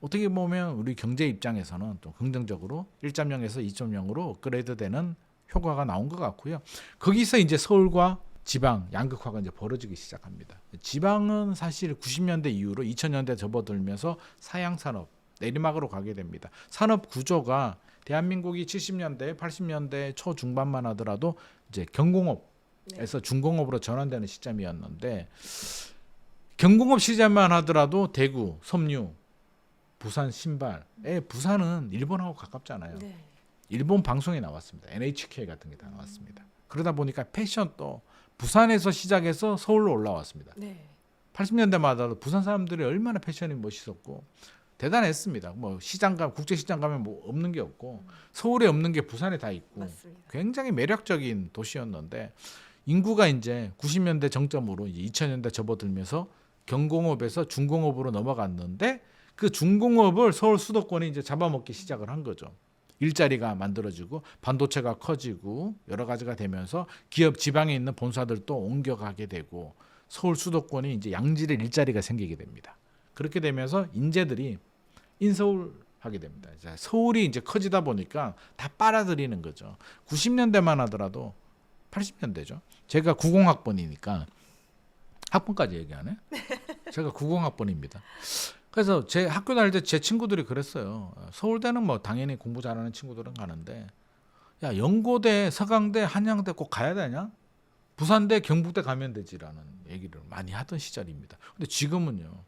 어떻게 보면 우리 경제 입장에서는 또 긍정적으로 1.0에서 2.0으로 업그레이드되는 효과가 나온 것 같고요. 거기서 이제 서울과 지방 양극화가 이제 벌어지기 시작합니다. 지방은 사실 90년대 이후로 2000년대 접어들면서 사양 산업 내리막으로 가게 됩니다. 산업 구조가 대한민국이 70년대, 80년대 초중반만 하더라도 이제 경공업에서 중공업으로 전환되는 시점이었는데 경공업 시절만 하더라도 대구, 섬유, 부산 신발. 부산은 일본하고 가깝잖아요. 네. 일본 방송에 나왔습니다. NHK 같은 게 다 나왔습니다. 그러다 보니까 패션도 부산에서 시작해서 서울로 올라왔습니다. 네. 80년대마다 부산 사람들이 얼마나 패션이 멋있었고 대단했습니다. 뭐 시장 가 국제 시장 가면 뭐 없는 게 없고 서울에 없는 게 부산에 다 있고 맞습니다. 굉장히 매력적인 도시였는데 인구가 이제 90년대 정점으로 이제 2000년대 접어들면서 경공업에서 중공업으로 넘어갔는데 그 중공업을 서울 수도권이 이제 잡아먹기 시작을 한 거죠. 일자리가 만들어지고 반도체가 커지고 여러 가지가 되면서 기업 지방에 있는 본사들도 옮겨가게 되고 서울 수도권이 이제 양질의 일자리가 생기게 됩니다. 그렇게 되면서 인재들이 인서울 하게 됩니다. 서울이 이제 커지다 보니까 다 빨아들이는 거죠. 90년대만 하더라도 80년대죠. 제가 90학번이니까 학번까지 얘기하네. 제가 90학번입니다. 그래서 제 학교 다닐 때 제 친구들이 그랬어요. 서울대는 뭐 당연히 공부 잘하는 친구들은 가는데 야 연고대, 서강대, 한양대 꼭 가야 되냐? 부산대, 경북대 가면 되지라는 얘기를 많이 하던 시절입니다. 근데 지금은요.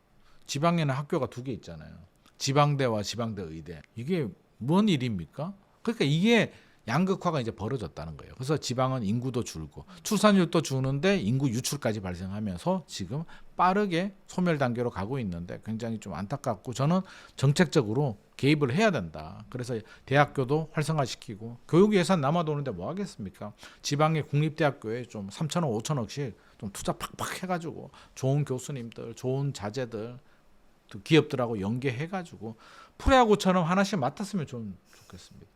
지방에는 학교가 2개 있잖아요. 지방대와 지방대 의대. 이게 뭔 일입니까? 그러니까 이게 양극화가 이제 벌어졌다는 거예요. 그래서 지방은 인구도 줄고 출산율도 주는데 인구 유출까지 발생하면서 지금 빠르게 소멸 단계로 가고 있는데 굉장히 좀 안타깝고 저는 정책적으로 개입을 해야 된다. 그래서 대학교도 활성화시키고 교육 예산 남아도는데 뭐 하겠습니까? 지방의 국립대학교에 좀 3천억, 5천억씩 좀 투자 팍팍 해가지고 좋은 교수님들, 좋은 자재들 또 기업들하고 연계해가지고 프로야구처럼 하나씩 맡았으면 좀 좋겠습니다.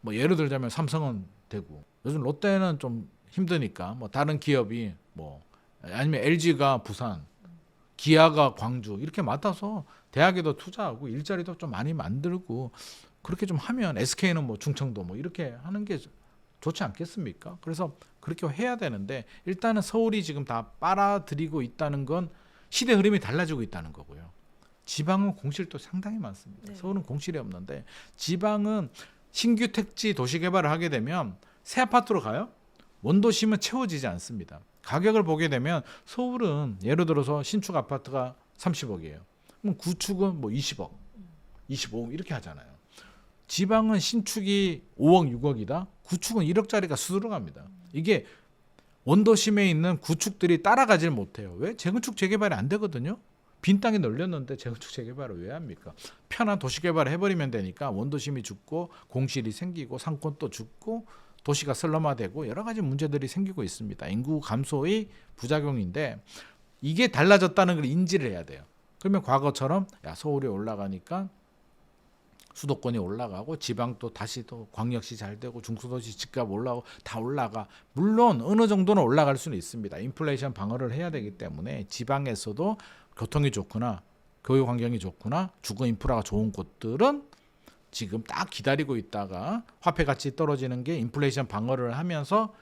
뭐 예를 들자면 삼성은 되고 요즘 롯데는 좀 힘드니까 뭐 다른 기업이 뭐 아니면 LG가 부산, 기아가 광주 이렇게 맡아서 대학에도 투자하고 일자리도 좀 많이 만들고 그렇게 좀 하면 SK는 뭐 충청도 뭐 이렇게 하는 게 좋지 않겠습니까? 그래서 그렇게 해야 되는데 일단은 서울이 지금 다 빨아들이고 있다는 건 시대 흐름이 달라지고 있다는 거고요. 지방은 공실도 상당히 많습니다. 네. 서울은 공실이 없는데 지방은 신규 택지 도시 개발을 하게 되면 새 아파트로 가요? 원도심은 채워지지 않습니다. 가격을 보게 되면 서울은 예를 들어서 신축 아파트가 30억이에요. 그럼 구축은 뭐 20억, 25억 이렇게 하잖아요. 지방은 신축이 5억, 6억이다. 구축은 1억짜리가 수두룩합니다. 이게 원도심에 있는 구축들이 따라가질 못해요. 왜? 재건축 재개발이 안 되거든요. 빈 땅에 널렸는데 재건축 재개발을 왜 합니까? 편한 도시개발을 해버리면 되니까 원도심이 죽고 공실이 생기고 상권도 죽고 도시가 슬럼화되고 여러 가지 문제들이 생기고 있습니다. 인구 감소의 부작용인데 이게 달라졌다는 걸 인지를 해야 돼요. 그러면 과거처럼 야 서울이 올라가니까 수도권이 올라가고 지방도 다시 또 광역시 잘 되고 중소도시 집값 올라가고 다 올라가. 물론 어느 정도는 올라갈 수는 있습니다. 인플레이션 방어를 해야 되기 때문에 지방에서도 교통이 좋구나, 교육 환경이 좋구나, 주거 인프라가 좋은 곳들은 지금 딱 기다리고 있다가 화폐 가치 떨어지는 게 인플레이션 방어를 하면서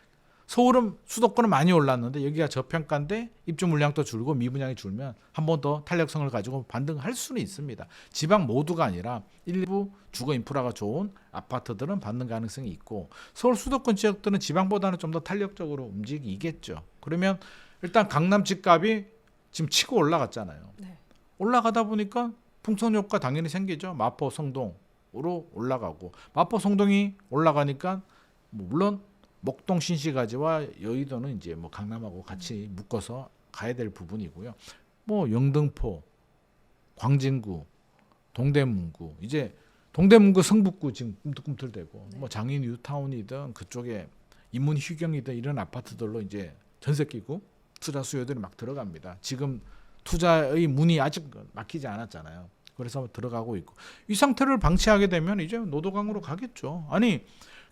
서울은 수도권은 많이 올랐는데 여기가 저평가인데 입주 물량도 줄고 미분양이 줄면 한 번 더 탄력성을 가지고 반등할 수는 있습니다. 지방 모두가 아니라 일부 주거 인프라가 좋은 아파트들은 받는 가능성이 있고 서울 수도권 지역들은 지방보다는 좀 더 탄력적으로 움직이겠죠. 그러면 일단 강남 집값이 지금 치고 올라갔잖아요. 네. 올라가다 보니까 풍선 효과 당연히 생기죠. 마포, 성동으로 올라가고 마포, 성동이 올라가니까 물론 목동, 신시가지와 여의도는 이제 뭐 강남하고 같이 묶어서 가야 될 부분이고요. 뭐 영등포, 광진구, 동대문구 이제 동대문구 성북구 지금 꿈틀꿈틀대고 뭐 장인 뉴타운이든 그쪽에 인문 휴경이든 이런 아파트들로 이제 전세 끼고 투자 수요들이 막 들어갑니다. 지금 투자의 문이 아직 막히지 않았잖아요. 그래서 들어가고 있고 이 상태를 방치하게 되면 이제 노도강으로 가겠죠. 아니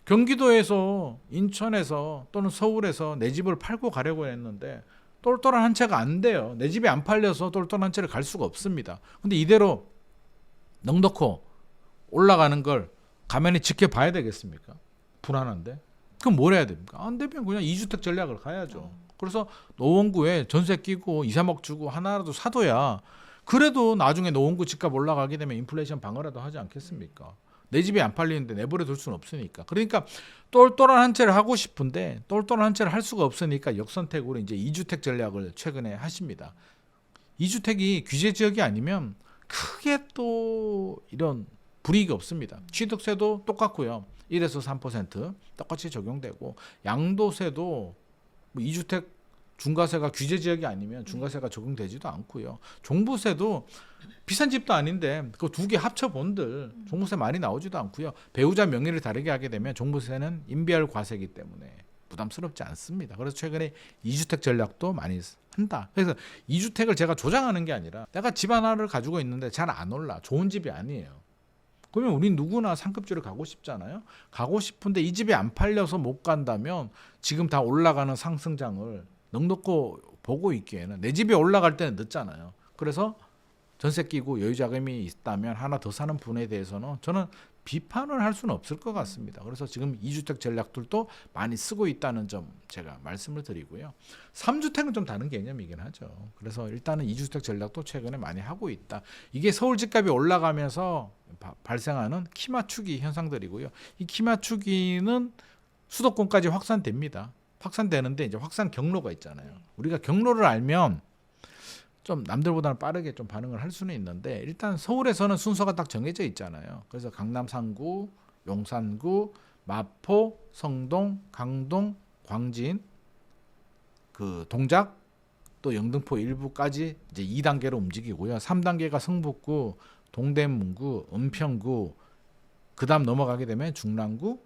경기도에서 인천에서 또는 서울에서 내 집을 팔고 가려고 했는데 똘똘한 한 채가 안 돼요. 내 집이 안 팔려서 똘똘한 한 채를 갈 수가 없습니다. 근데 이대로 넉넉히 올라가는 걸 가만히 지켜봐야 되겠습니까? 불안한데. 그럼 뭘 해야 됩니까? 안 되면 그냥 2주택 전략을 가야죠. 그래서 노원구에 전세 끼고 2, 3억 주고 하나라도 사둬야 그래도 나중에 노원구 집값 올라가게 되면 인플레이션 방어라도 하지 않겠습니까? 내 집이 안 팔리는데 내버려 둘 수는 없으니까. 그러니까 똘똘한 한 채를 하고 싶은데 똘똘한 한 채를 할 수가 없으니까 역선택으로 이제 2주택 전략을 최근에 하십니다. 2주택이 규제 지역이 아니면 크게 또 이런 불이익이 없습니다. 취득세도 똑같고요. 1에서 3% 똑같이 적용되고 양도세도 뭐 2주택 중과세가 규제 지역이 아니면 중과세가 적용되지도 않고요. 종부세도 비싼 집도 아닌데 그 두 개 합쳐 본들 종부세 많이 나오지도 않고요. 배우자 명의를 다르게 하게 되면 종부세는 인별 과세이기 때문에 부담스럽지 않습니다. 그래서 최근에 2주택 전략도 많이 한다. 그래서 2주택을 제가 조장하는 게 아니라 내가 집 하나를 가지고 있는데 잘 안 올라. 좋은 집이 아니에요. 그러면 우린 누구나 상급지를 가고 싶잖아요. 가고 싶은데 이 집이 안 팔려서 못 간다면 지금 다 올라가는 상승장을 넉넉히 보고 있기에는 내 집이 올라갈 때는 늦잖아요. 그래서 전세 끼고 여유 자금이 있다면 하나 더 사는 분에 대해서는 저는 비판을 할 수는 없을 것 같습니다. 그래서 지금 2주택 전략들도 많이 쓰고 있다는 점 제가 말씀을 드리고요. 3주택은 좀 다른 개념이긴 하죠. 그래서 일단은 2주택 전략도 최근에 많이 하고 있다. 이게 서울 집값이 올라가면서 발생하는 키 맞추기 현상들이고요. 이 키 맞추기는 수도권까지 확산됩니다. 확산되는데 이제 확산 경로가 있잖아요. 우리가 경로를 알면 좀 남들보다는 빠르게 좀 반응을 할 수는 있는데 일단 서울에서는 순서가 딱 정해져 있잖아요. 그래서 강남 3구, 용산구, 마포, 성동, 강동, 광진, 그 동작 또 영등포 일부까지 이제 2단계로 움직이고요. 3단계가 성북구, 동대문구, 은평구, 그다음 넘어가게 되면 중랑구,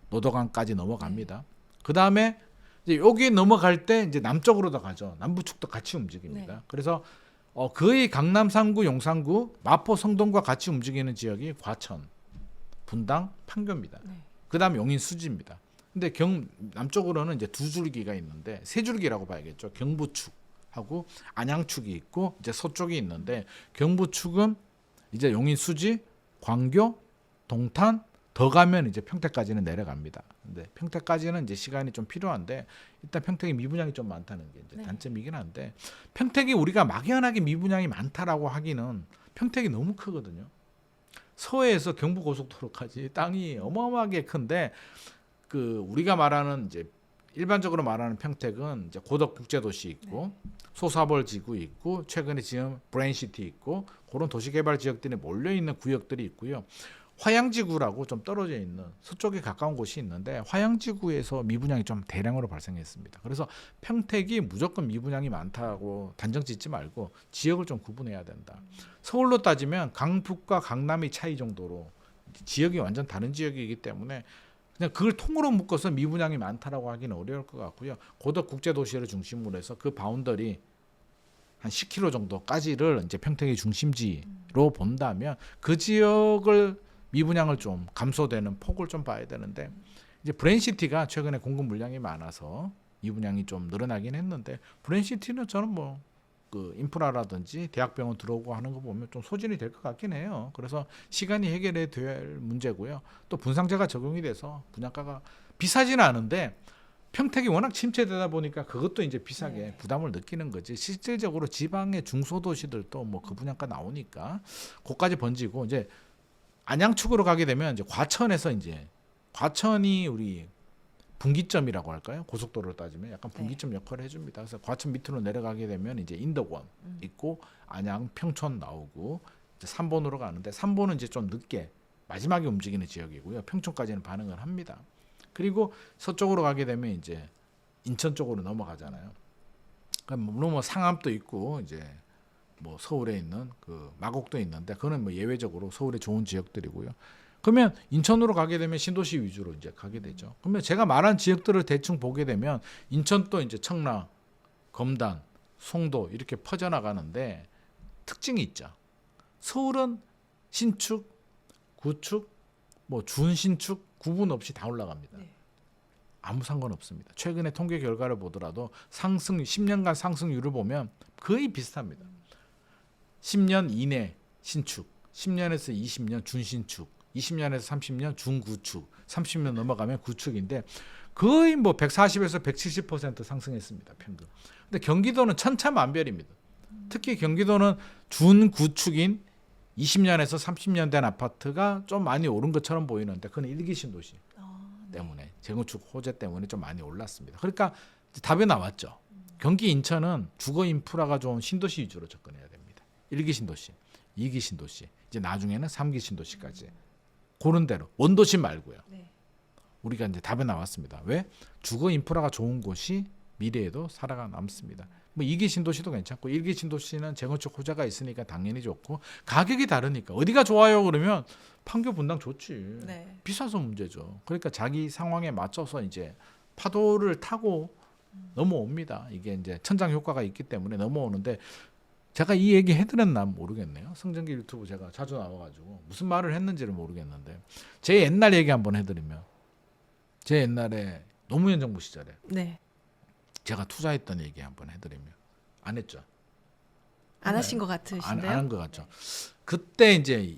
노도강까지 넘어갑니다. 그다음에 이제 여기 넘어갈 때 이제 남쪽으로 더 가죠. 남부축도 같이 움직입니다. 네. 그래서 거의 강남 3구, 용산구, 마포, 성동과 같이 움직이는 지역이 과천, 분당, 판교입니다. 네. 그다음 용인, 수지입니다. 근데 남쪽으로는 이제 두 줄기가 있는데 세 줄기라고 봐야겠죠. 경부축하고 안양축이 있고 이제 서쪽이 있는데 경부축은 이제 용인, 수지, 광교, 동탄 더 가면 이제 평택까지는 내려갑니다. 근데 평택까지는 이제 시간이 좀 필요한데 일단 평택이 미분양이 좀 많다는 게 이제 네. 단점이긴 한데 평택이 우리가 막연하게 미분양이 많다라고 하기는 평택이 너무 크거든요. 서해에서 경부 고속도로까지 땅이 어마어마하게 큰데 그 우리가 말하는 이제 일반적으로 말하는 평택은 이제 고덕 국제도시 있고 소사벌 지구 있고 최근에 지금 브레인시티 있고 그런 도시개발 지역들이 몰려 있는 구역들이 있고요. 화양지구라고 좀 떨어져 있는 서쪽에 가까운 곳이 있는데 화양지구에서 미분양이 좀 대량으로 발생했습니다. 그래서 평택이 무조건 미분양이 많다고 단정 짓지 말고 지역을 좀 구분해야 된다. 서울로 따지면 강북과 강남의 차이 정도로 지역이 완전 다른 지역이기 때문에 그냥 그걸 통으로 묶어서 미분양이 많다라고 하기는 어려울 것 같고요. 고덕 국제도시를 중심으로 해서 그 바운더리 한 10km 정도까지를 이제 평택의 중심지로 본다면 그 지역을 미분양을 좀 감소되는 폭을 좀 봐야 되는데 이제 브레인시티가 최근에 공급 물량이 많아서 미분양이 좀 늘어나긴 했는데 브레인시티는 저는 뭐 그 인프라라든지 대학병원 들어오고 하는 거 보면 좀 소진이 될 것 같긴 해요. 그래서 시간이 해결해 될 문제고요. 또 분상제가 적용이 돼서 분양가가 비싸지는 않은데 평택이 워낙 침체되다 보니까 그것도 이제 비싸게 부담을 느끼는 거지. 실질적으로 지방의 중소도시들도 뭐 그 분양가 나오니까 그까지 번지고 이제 안양축으로 가게 되면 이제 과천에서 이제 과천이 우리 분기점이라고 할까요? 고속도로를 따지면 약간 분기점 역할을 해줍니다. 그래서 과천 밑으로 내려가게 되면 이제 인덕원 있고 안양, 평촌 나오고 이제 3번으로 가는데 3번은 이제 좀 늦게 마지막에 움직이는 지역이고요. 평촌까지는 반응을 합니다. 그리고 서쪽으로 가게 되면 이제 인천 쪽으로 넘어가잖아요. 그럼 물론 뭐 상암도 있고 이제 뭐 서울에 있는 그 마곡도 있는데 그거는 뭐 예외적으로 서울의 좋은 지역들이고요. 그러면 인천으로 가게 되면 신도시 위주로 이제 가게 되죠. 그러면 제가 말한 지역들을 대충 보게 되면 인천도 이제 청라, 검단, 송도 이렇게 퍼져나가는데 특징이 있죠. 서울은 신축, 구축, 뭐 준신축 구분 없이 다 올라갑니다. 아무 상관없습니다. 최근에 통계 결과를 보더라도 상승 10년간 상승률을 보면 거의 비슷합니다. 10년 이내 신축, 10년에서 20년 준신축, 20년에서 30년 중구축, 30년 넘어가면 구축인데 거의 뭐 140에서 170% 상승했습니다. 평균. 근데 경기도는 천차만별입니다. 특히 경기도는 준구축인 20년에서 30년 된 아파트가 좀 많이 오른 것처럼 보이는데 그건 일기 신도시 때문에 재건축 호재 때문에 좀 많이 올랐습니다. 그러니까 답이 나왔죠. 경기 인천은 주거 인프라가 좋은 신도시 위주로 접근해야 됩니다. 1기 신도시, 2기 신도시, 이제 나중에는 3기 신도시까지. 그런 대로 원도시 말고요. 우리가 이제 답이 나왔습니다. 왜? 주거 인프라가 좋은 곳이 미래에도 살아가 남습니다. 뭐 2기 신도시도 괜찮고 1기 신도시는 재건축 호재가 있으니까 당연히 좋고 가격이 다르니까 어디가 좋아요 그러면 판교 분당 좋지. 비싸서 문제죠. 그러니까 자기 상황에 맞춰서 이제 파도를 타고 넘어옵니다. 이게 이제 천장 효과가 있기 때문에 넘어오는데 제가 이 얘기 해드렸나 모르겠네요. 성전기 유튜브 제가 자주 나와가지고 무슨 말을 했는지를 모르겠는데 제 옛날 얘기 한번 해드리면 제 옛날에 노무현 정부 시절에 제가 투자했던 얘기 한번 해드리면 안 했죠. 안 하신 것 같으신데요? 안 한 것 같죠. 그때 이제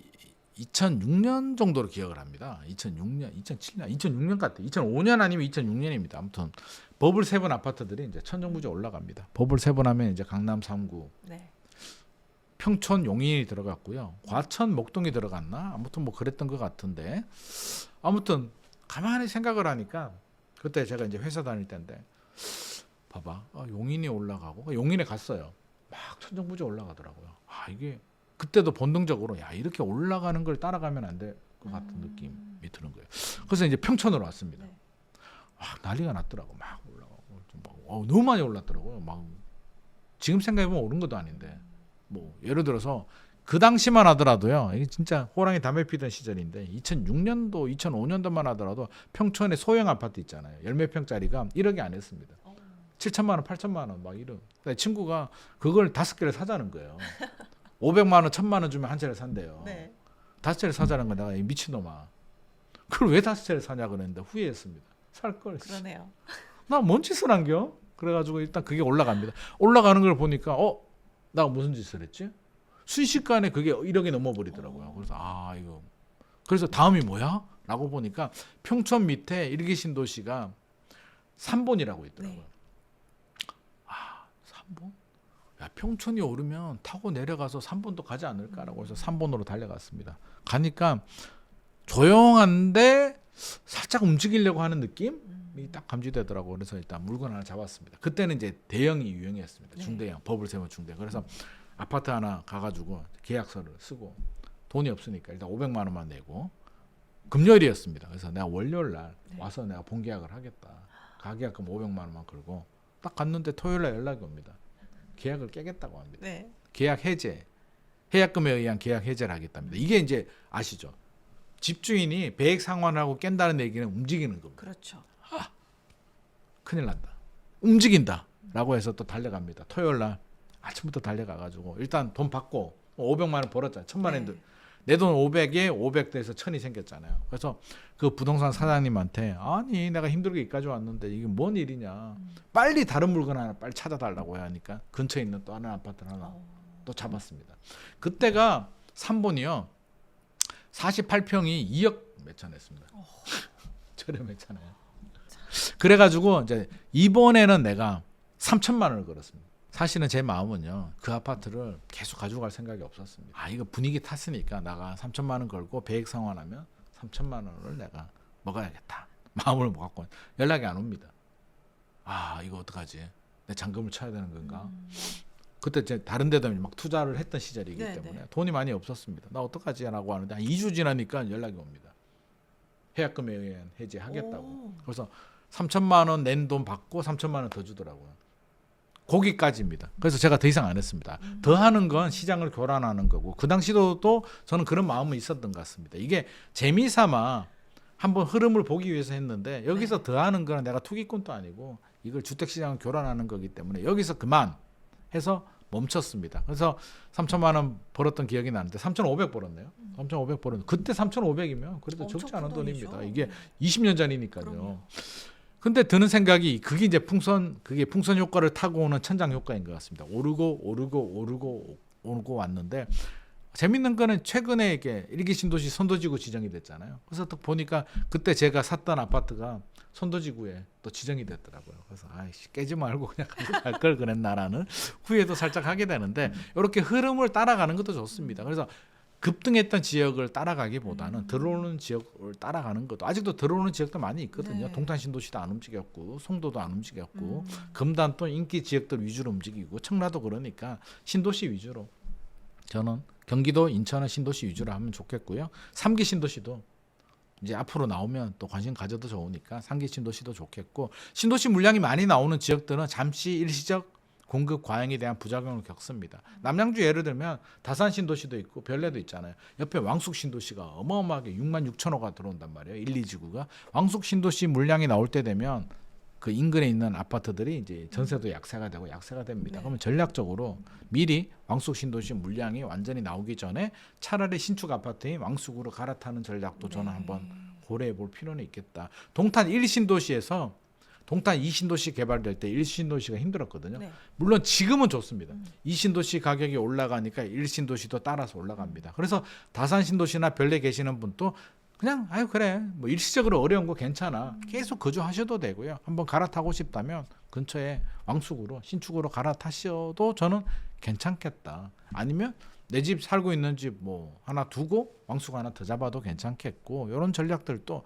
2006년 정도로 기억을 합니다. 2006년, 2007년, 2006년 같아요. 2005년 아니면 2006년입니다. 아무튼 버블 세븐 아파트들이 이제 천정부지에 올라갑니다. 버블 세븐 하면 이제 강남 3구, 네. 평촌 용인이 들어갔고요. 과천 목동이 들어갔나? 아무튼 뭐 그랬던 것 같은데 아무튼 가만히 생각을 하니까 그때 제가 이제 회사 다닐 때인데 봐봐 용인이 올라가고 용인에 갔어요. 막 천정부지 올라가더라고요. 아 이게 그때도 본능적으로 야 이렇게 올라가는 걸 따라가면 안 될 것 같은 느낌이 드는 거예요. 그래서 이제 평촌으로 왔습니다. 네. 막 난리가 났더라고. 막 올라가고 너무 많이 올랐더라고요. 막 지금 생각해보면 오른 것도 아닌데 뭐 예를 들어서 그 당시만 하더라도요. 이게 진짜 호랑이 담배 피던 시절인데 2006년도, 2005년도만 하더라도 평촌에 소형 아파트 있잖아요. 열몇 평짜리가 1억이 안 했습니다. 7천만 원, 8천만 원 막 이런. 친구가 그걸 5개를 사자는 거예요. 500만 원, 1000만 원 주면 한 채를 산대요. 네. 5채를 사자는 거 내가 미친놈아. 그걸 왜 5채를 사냐 그랬는데 후회했습니다. 살 걸. 그러네요. 나 뭔 짓을 한겨? 그래가지고 일단 그게 올라갑니다. 올라가는 걸 보니까 나 무슨 짓을 했지? 순식간에 그게 1억이 넘어버리더라고요. 그래서 이거. 그래서 다음이 뭐야? 라고 보니까 평촌 밑에 일기 신도시가 3본이라고 있더라고요. 네. 3본? 야, 평촌이 오르면 타고 내려가서 3본도 가지 않을까라고 해서 3본으로 달려갔습니다. 가니까 조용한데 살짝 움직이려고 하는 느낌이 딱 감지되더라고요. 그래서 일단 물건 하나 잡았습니다. 그때는 이제 대형이 유행했습니다. 중대형, 버블 세븐 중대형. 그래서 아파트 하나 가가지고 계약서를 쓰고 돈이 없으니까 일단 500만 원만 내고 금요일이었습니다. 그래서 내가 월요일 날 와서 내가 본계약을 하겠다. 가계약금 500만 원만 걸고 딱 갔는데 토요일 날 연락이 옵니다. 계약을 깨겠다고 합니다. 네. 계약 해제, 해약금에 의한 계약 해제를 하겠답니다. 이게 이제 아시죠? 집주인이 배액 상환하고 깬다는 얘기는 움직이는 겁니다. 그렇죠. 큰일 난다. 움직인다라고 해서 또 달려갑니다. 토요일 날 아침부터 달려가가지고 일단 돈 받고 500만 원 벌었잖아요. 1000만 원. 네. 내 돈 500에 500 돼서 1000이 생겼잖아요. 그래서 그 부동산 사장님한테 아니 내가 힘들게 여기까지 왔는데 이게 뭔 일이냐. 빨리 다른 물건 하나 빨리 찾아달라고 하니까 근처에 있는 또 다른 아파트 하나 또 잡았습니다. 그때가 3본이요. 48평이 2억 몇천 했습니다. 저렴했잖아요. 그래가지고 이제 이번에는 내가 3천만 원을 걸었습니다. 사실은 제 마음은요. 그 아파트를 계속 가져갈 생각이 없었습니다. 이거 분위기 탔으니까 나가 3천만 원 걸고 배액 상환하면 3천만 원을 내가 먹어야겠다. 마음을 먹었고 연락이 안 옵니다. 이거 어떡하지? 내 잔금을 쳐야 되는 건가? 그때 이제 다른 데다 막 투자를 했던 시절이기 네, 때문에 네. 돈이 많이 없었습니다. 나 어떡하지? 라고 하는데 한 2주 지나니까 연락이 옵니다. 해약금에 의한 해지하겠다고. 그래서 3천만 원 낸 돈 받고 3천만 원 더 주더라고요. 거기까지입니다. 그래서 제가 더 이상 안 했습니다. 더 하는 건 시장을 교란하는 거고 그 당시도 또 저는 그런 마음은 있었던 것 같습니다. 이게 재미삼아 한번 흐름을 보기 위해서 했는데 여기서 더 하는 거는 내가 투기꾼도 아니고 이걸 주택시장을 교란하는 거기 때문에 여기서 그만 해서 멈췄습니다. 그래서 3천만 원 벌었던 기억이 나는데 3,500 벌었네요. 3,500 벌었는데 그때 3,500이면 그래도 엄청 적지 않은 큰 돈입니다. 돈이죠. 이게 20년 전이니까요. 그럼요. 근데 드는 생각이 그게 이제 풍선 효과를 타고 오는 천장 효과인 것 같습니다. 오르고 왔는데 재밌는 거는 최근에 이게 일기 신도시 선도지구 지정이 됐잖아요. 그래서 또 보니까 그때 제가 샀던 아파트가 선도지구에 또 지정이 됐더라고요. 그래서 깨지 말고 그냥 갈 걸 그랬나라는 후회도 살짝 하게 되는데 이렇게 흐름을 따라가는 것도 좋습니다. 그래서 급등했던 지역을 따라가기보다는 들어오는 지역을 따라가는 것도 아직도 들어오는 지역도 많이 있거든요. 네. 동탄 신도시도 안 움직였고 송도도 안 움직였고 금단 또 인기 지역들 위주로 움직이고 청라도 그러니까 신도시 위주로 저는 경기도 인천은 신도시 위주로 하면 좋겠고요. 3기 신도시도 이제 앞으로 나오면 또 관심 가져도 좋으니까 3기 신도시도 좋겠고 신도시 물량이 많이 나오는 지역들은 잠시 일시적 공급 과잉에 대한 부작용을 겪습니다. 남양주 예를 들면 다산 신도시도 있고 별내도 있잖아요. 옆에 왕숙 신도시가 어마어마하게 6만 6천 호가 들어온단 말이에요. 1, 2지구가. 왕숙 신도시 물량이 나올 때 되면 그 인근에 있는 아파트들이 이제 전세도 약세가 되고 약세가 됩니다. 그러면 전략적으로 미리 왕숙 신도시 물량이 완전히 나오기 전에 차라리 신축 아파트인 왕숙으로 갈아타는 전략도 저는 한번 고려해 볼 필요는 있겠다. 동탄 1신도시에서 동탄 2신도시 개발될 때 1신도시가 힘들었거든요. 네. 물론 지금은 좋습니다. 2신도시 가격이 올라가니까 1신도시도 따라서 올라갑니다. 그래서 다산신도시나 별내 계시는 분도 그냥 아유 그래 뭐 일시적으로 어려운 거 괜찮아 계속 거주하셔도 되고요. 한번 갈아타고 싶다면 근처에 왕숙으로 신축으로 갈아타셔도 저는 괜찮겠다. 아니면 내 집 살고 있는 집 뭐 하나 두고 왕숙 하나 더 잡아도 괜찮겠고 이런 전략들도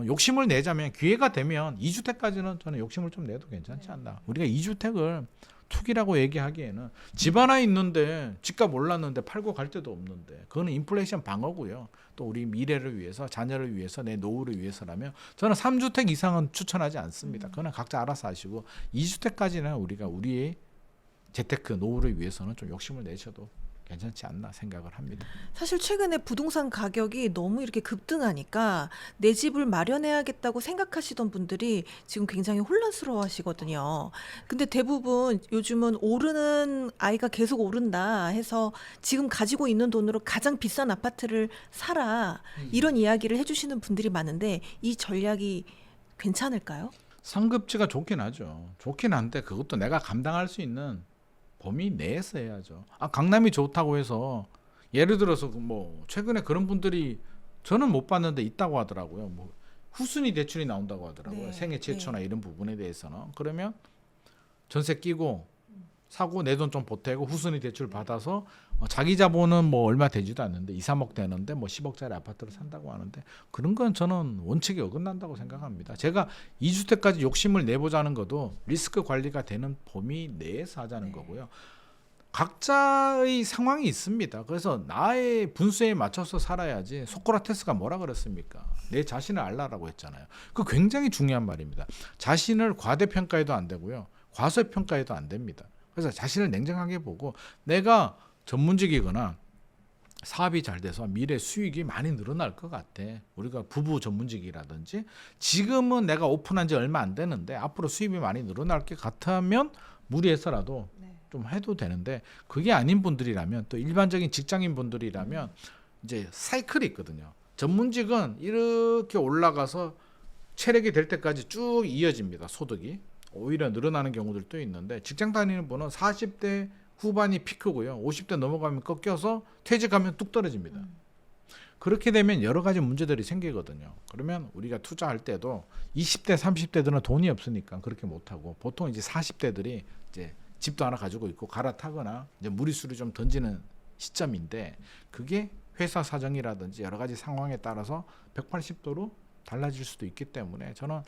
욕심을 내자면 기회가 되면 2주택까지는 저는 욕심을 좀 내도 괜찮지 않나. 우리가 2주택을 투기라고 얘기하기에는 집 하나 있는데 집값 올랐는데 팔고 갈 데도 없는데 그거는 인플레이션 방어고요. 또 우리 미래를 위해서 자녀를 위해서 내 노후를 위해서라면 저는 3주택 이상은 추천하지 않습니다. 그거는 각자 알아서 하시고 2주택까지는 우리가 우리의 재테크 노후를 위해서는 좀 욕심을 내셔도 괜찮지 않나 생각을 합니다. 사실 최근에 부동산 가격이 너무 이렇게 급등하니까 내 집을 마련해야겠다고 생각하시던 분들이 지금 굉장히 혼란스러워 하시거든요. 근데 대부분 요즘은 오르는 아이가 계속 오른다 해서 지금 가지고 있는 돈으로 가장 비싼 아파트를 사라 이런 이야기를 해주시는 분들이 많은데 이 전략이 괜찮을까요? 상급지가 좋긴 하죠. 좋긴 한데 그것도 내가 감당할 수 있는 범위 내에서 해야죠. 강남이 좋다고 해서 예를 들어서 뭐 최근에 그런 분들이 저는 못 봤는데 있다고 하더라고요. 뭐 후순위 대출이 나온다고 하더라고요. 네, 생애 최초나 네. 이런 부분에 대해서는 그러면 전세 끼고 사고 내 돈 좀 보태고 후순위 대출 받아서 자기 자본은 뭐 얼마 되지도 않는데 2, 3억 되는데 뭐 10억짜리 아파트를 산다고 하는데 그런 건 저는 원칙에 어긋난다고 생각합니다. 제가 2주택까지 욕심을 내보자는 것도 리스크 관리가 되는 범위 내에서 하자는 거고요. 각자의 상황이 있습니다. 그래서 나의 분수에 맞춰서 살아야지. 소크라테스가 뭐라 그랬습니까? 내 자신을 알라라고 했잖아요. 그 굉장히 중요한 말입니다. 자신을 과대평가해도 안 되고요. 과소평가해도 안 됩니다. 그래서 자신을 냉정하게 보고 내가 전문직이거나 사업이 잘 돼서 미래 수익이 많이 늘어날 것 같아. 우리가 부부 전문직이라든지 지금은 내가 오픈한 지 얼마 안 되는데 앞으로 수입이 많이 늘어날 것 같으면 무리해서라도 좀 해도 되는데 그게 아닌 분들이라면 또 일반적인 직장인 분들이라면 이제 사이클이 있거든요. 전문직은 이렇게 올라가서 체력이 될 때까지 쭉 이어집니다. 소득이. 오히려 늘어나는 경우들도 있는데 직장 다니는 분은 40대 후반이 피크고요. 50대 넘어가면 꺾여서 퇴직하면 뚝 떨어집니다. 그렇게 되면 여러 가지 문제들이 생기거든요. 그러면 우리가 투자할 때도 20대, 30대들은 돈이 없으니까 그렇게 못하고 보통 이제 40대들이 이제 집도 하나 가지고 있고 갈아타거나 이제 무리수를 좀 던지는 시점인데 그게 회사 사정이라든지 여러 가지 상황에 따라서 180도로 달라질 수도 있기 때문에 저는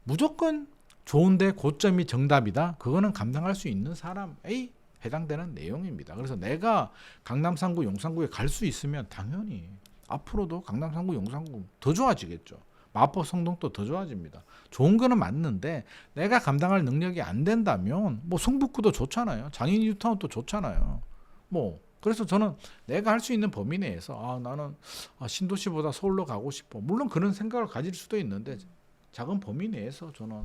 무조건 좋은데 고점이 정답이다. 그거는 감당할 수 있는 사람에 해당되는 내용입니다. 그래서 내가 강남 3구, 용산구에 갈 수 있으면 당연히 앞으로도 강남 3구, 용산구 더 좋아지겠죠. 마포, 성동도 더 좋아집니다. 좋은 거는 맞는데 내가 감당할 능력이 안 된다면 뭐 성북구도 좋잖아요. 장인 뉴타운도 좋잖아요. 뭐 그래서 저는 내가 할 수 있는 범위 내에서 나는 신도시보다 서울로 가고 싶어. 물론 그런 생각을 가질 수도 있는데 작은 범위 내에서 저는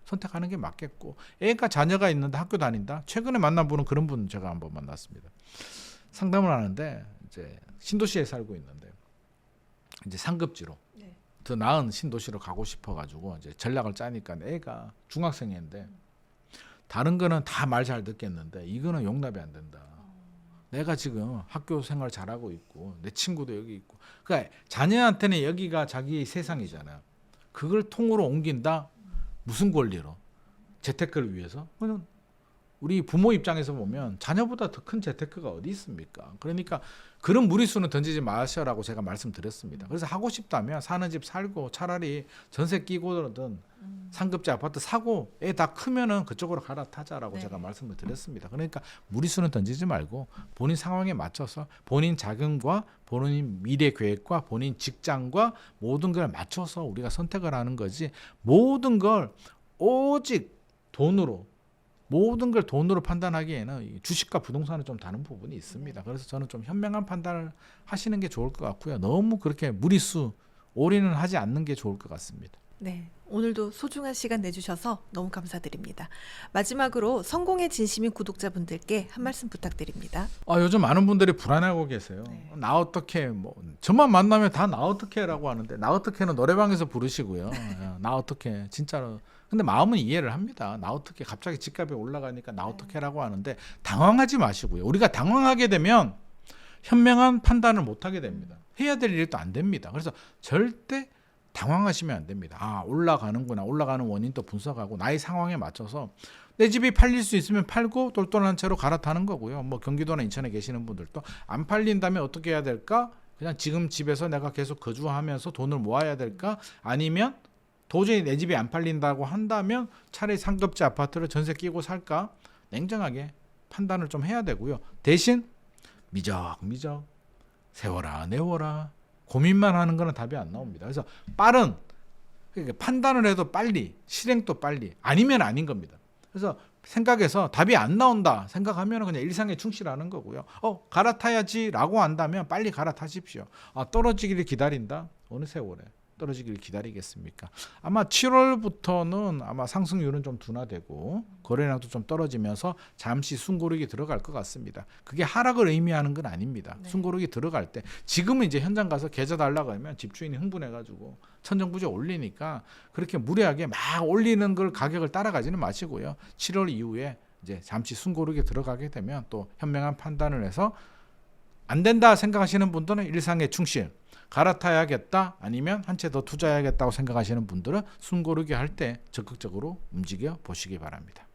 선택하는 게 맞겠고 애가 자녀가 있는데 학교 다닌다. 최근에 만난 분은 그런 분 제가 한번 만났습니다. 상담을 하는데 이제 신도시에 살고 있는데 이제 상급지로 더 나은 신도시로 가고 싶어가지고 이제 전략을 짜니까 애가 중학생인데 다른 거는 다 말 잘 듣겠는데 이거는 용납이 안 된다. 내가 지금 학교 생활 잘하고 있고 내 친구도 여기 있고 그러니까 자녀한테는 여기가 자기의 세상이잖아요. 그걸 통으로 옮긴다? 무슨 권리로? 재테크를 위해서? 그는 우리 부모 입장에서 보면 자녀보다 더 큰 재테크가 어디 있습니까? 그러니까 그런 무리수는 던지지 마셔라고 제가 말씀드렸습니다. 그래서 하고 싶다면 사는 집 살고 차라리 전세 끼고든 상급지 아파트 사고 애 다 크면은 그쪽으로 갈아타자라고 제가 말씀을 드렸습니다. 그러니까 무리수는 던지지 말고 본인 상황에 맞춰서 본인 자금과 본인 미래 계획과 본인 직장과 모든 걸 맞춰서 우리가 선택을 하는 거지 모든 걸 오직 돈으로 모든 걸 돈으로 판단하기에는 주식과 부동산은 좀 다른 부분이 있습니다. 그래서 저는 좀 현명한 판단을 하시는 게 좋을 것 같고요. 너무 그렇게 무리수 올인은 하지 않는 게 좋을 것 같습니다. 네. 오늘도 소중한 시간 내주셔서 너무 감사드립니다. 마지막으로 성공의 진심인 구독자분들께 한 말씀 부탁드립니다. 요즘 많은 분들이 불안해하고 계세요. 네. 나 어떻게 뭐 저만 만나면 다 나 어떻게라고 하는데 나 어떻게는 노래방에서 부르시고요. 나 어떻게 진짜로. 근데 마음은 이해를 합니다. 나 어떻게 갑자기 집값이 올라가니까 나 어떻게라고 하는데 당황하지 마시고요. 우리가 당황하게 되면 현명한 판단을 못 하게 됩니다. 해야 될 일이 또 안 됩니다. 그래서 절대 당황하시면 안 됩니다. 올라가는구나. 올라가는 원인도 분석하고 나의 상황에 맞춰서 내 집이 팔릴 수 있으면 팔고 똘똘한 채로 갈아타는 거고요. 뭐 경기도나 인천에 계시는 분들도 안 팔린다면 어떻게 해야 될까? 그냥 지금 집에서 내가 계속 거주하면서 돈을 모아야 될까? 아니면 도저히 내 집이 안 팔린다고 한다면 차라리 상급지 아파트를 전세 끼고 살까? 냉정하게 판단을 좀 해야 되고요. 대신 미적미적 세워라 내워라 고민만 하는 거는 답이 안 나옵니다. 그래서 빠른 그러니까 판단을 해도 빨리 실행도 빨리 아니면 아닌 겁니다. 그래서 생각해서 답이 안 나온다 생각하면 그냥 일상에 충실하는 거고요. 갈아타야지라고 한다면 빨리 갈아타십시오. 떨어지기를 기다린다? 어느 세월에 떨어지기를 기다리겠습니까? 아마 7월부터는 아마 상승률은 좀 둔화되고 거래량도 좀 떨어지면서 잠시 숨고르기 들어갈 것 같습니다. 그게 하락을 의미하는 건 아닙니다. 네. 숨고르기 들어갈 때 지금은 이제 현장 가서 계좌 달라고 하면 집주인이 흥분해가지고 천정부지 올리니까 그렇게 무리하게 막 올리는 걸 가격을 따라가지는 마시고요. 7월 이후에 이제 잠시 숨고르기 들어가게 되면 또 현명한 판단을 해서 안 된다 생각하시는 분들은 일상에 충실 갈아타야겠다 아니면 한 채 더 투자해야겠다고 생각하시는 분들은 숨고르기 할 때 적극적으로 움직여 보시기 바랍니다.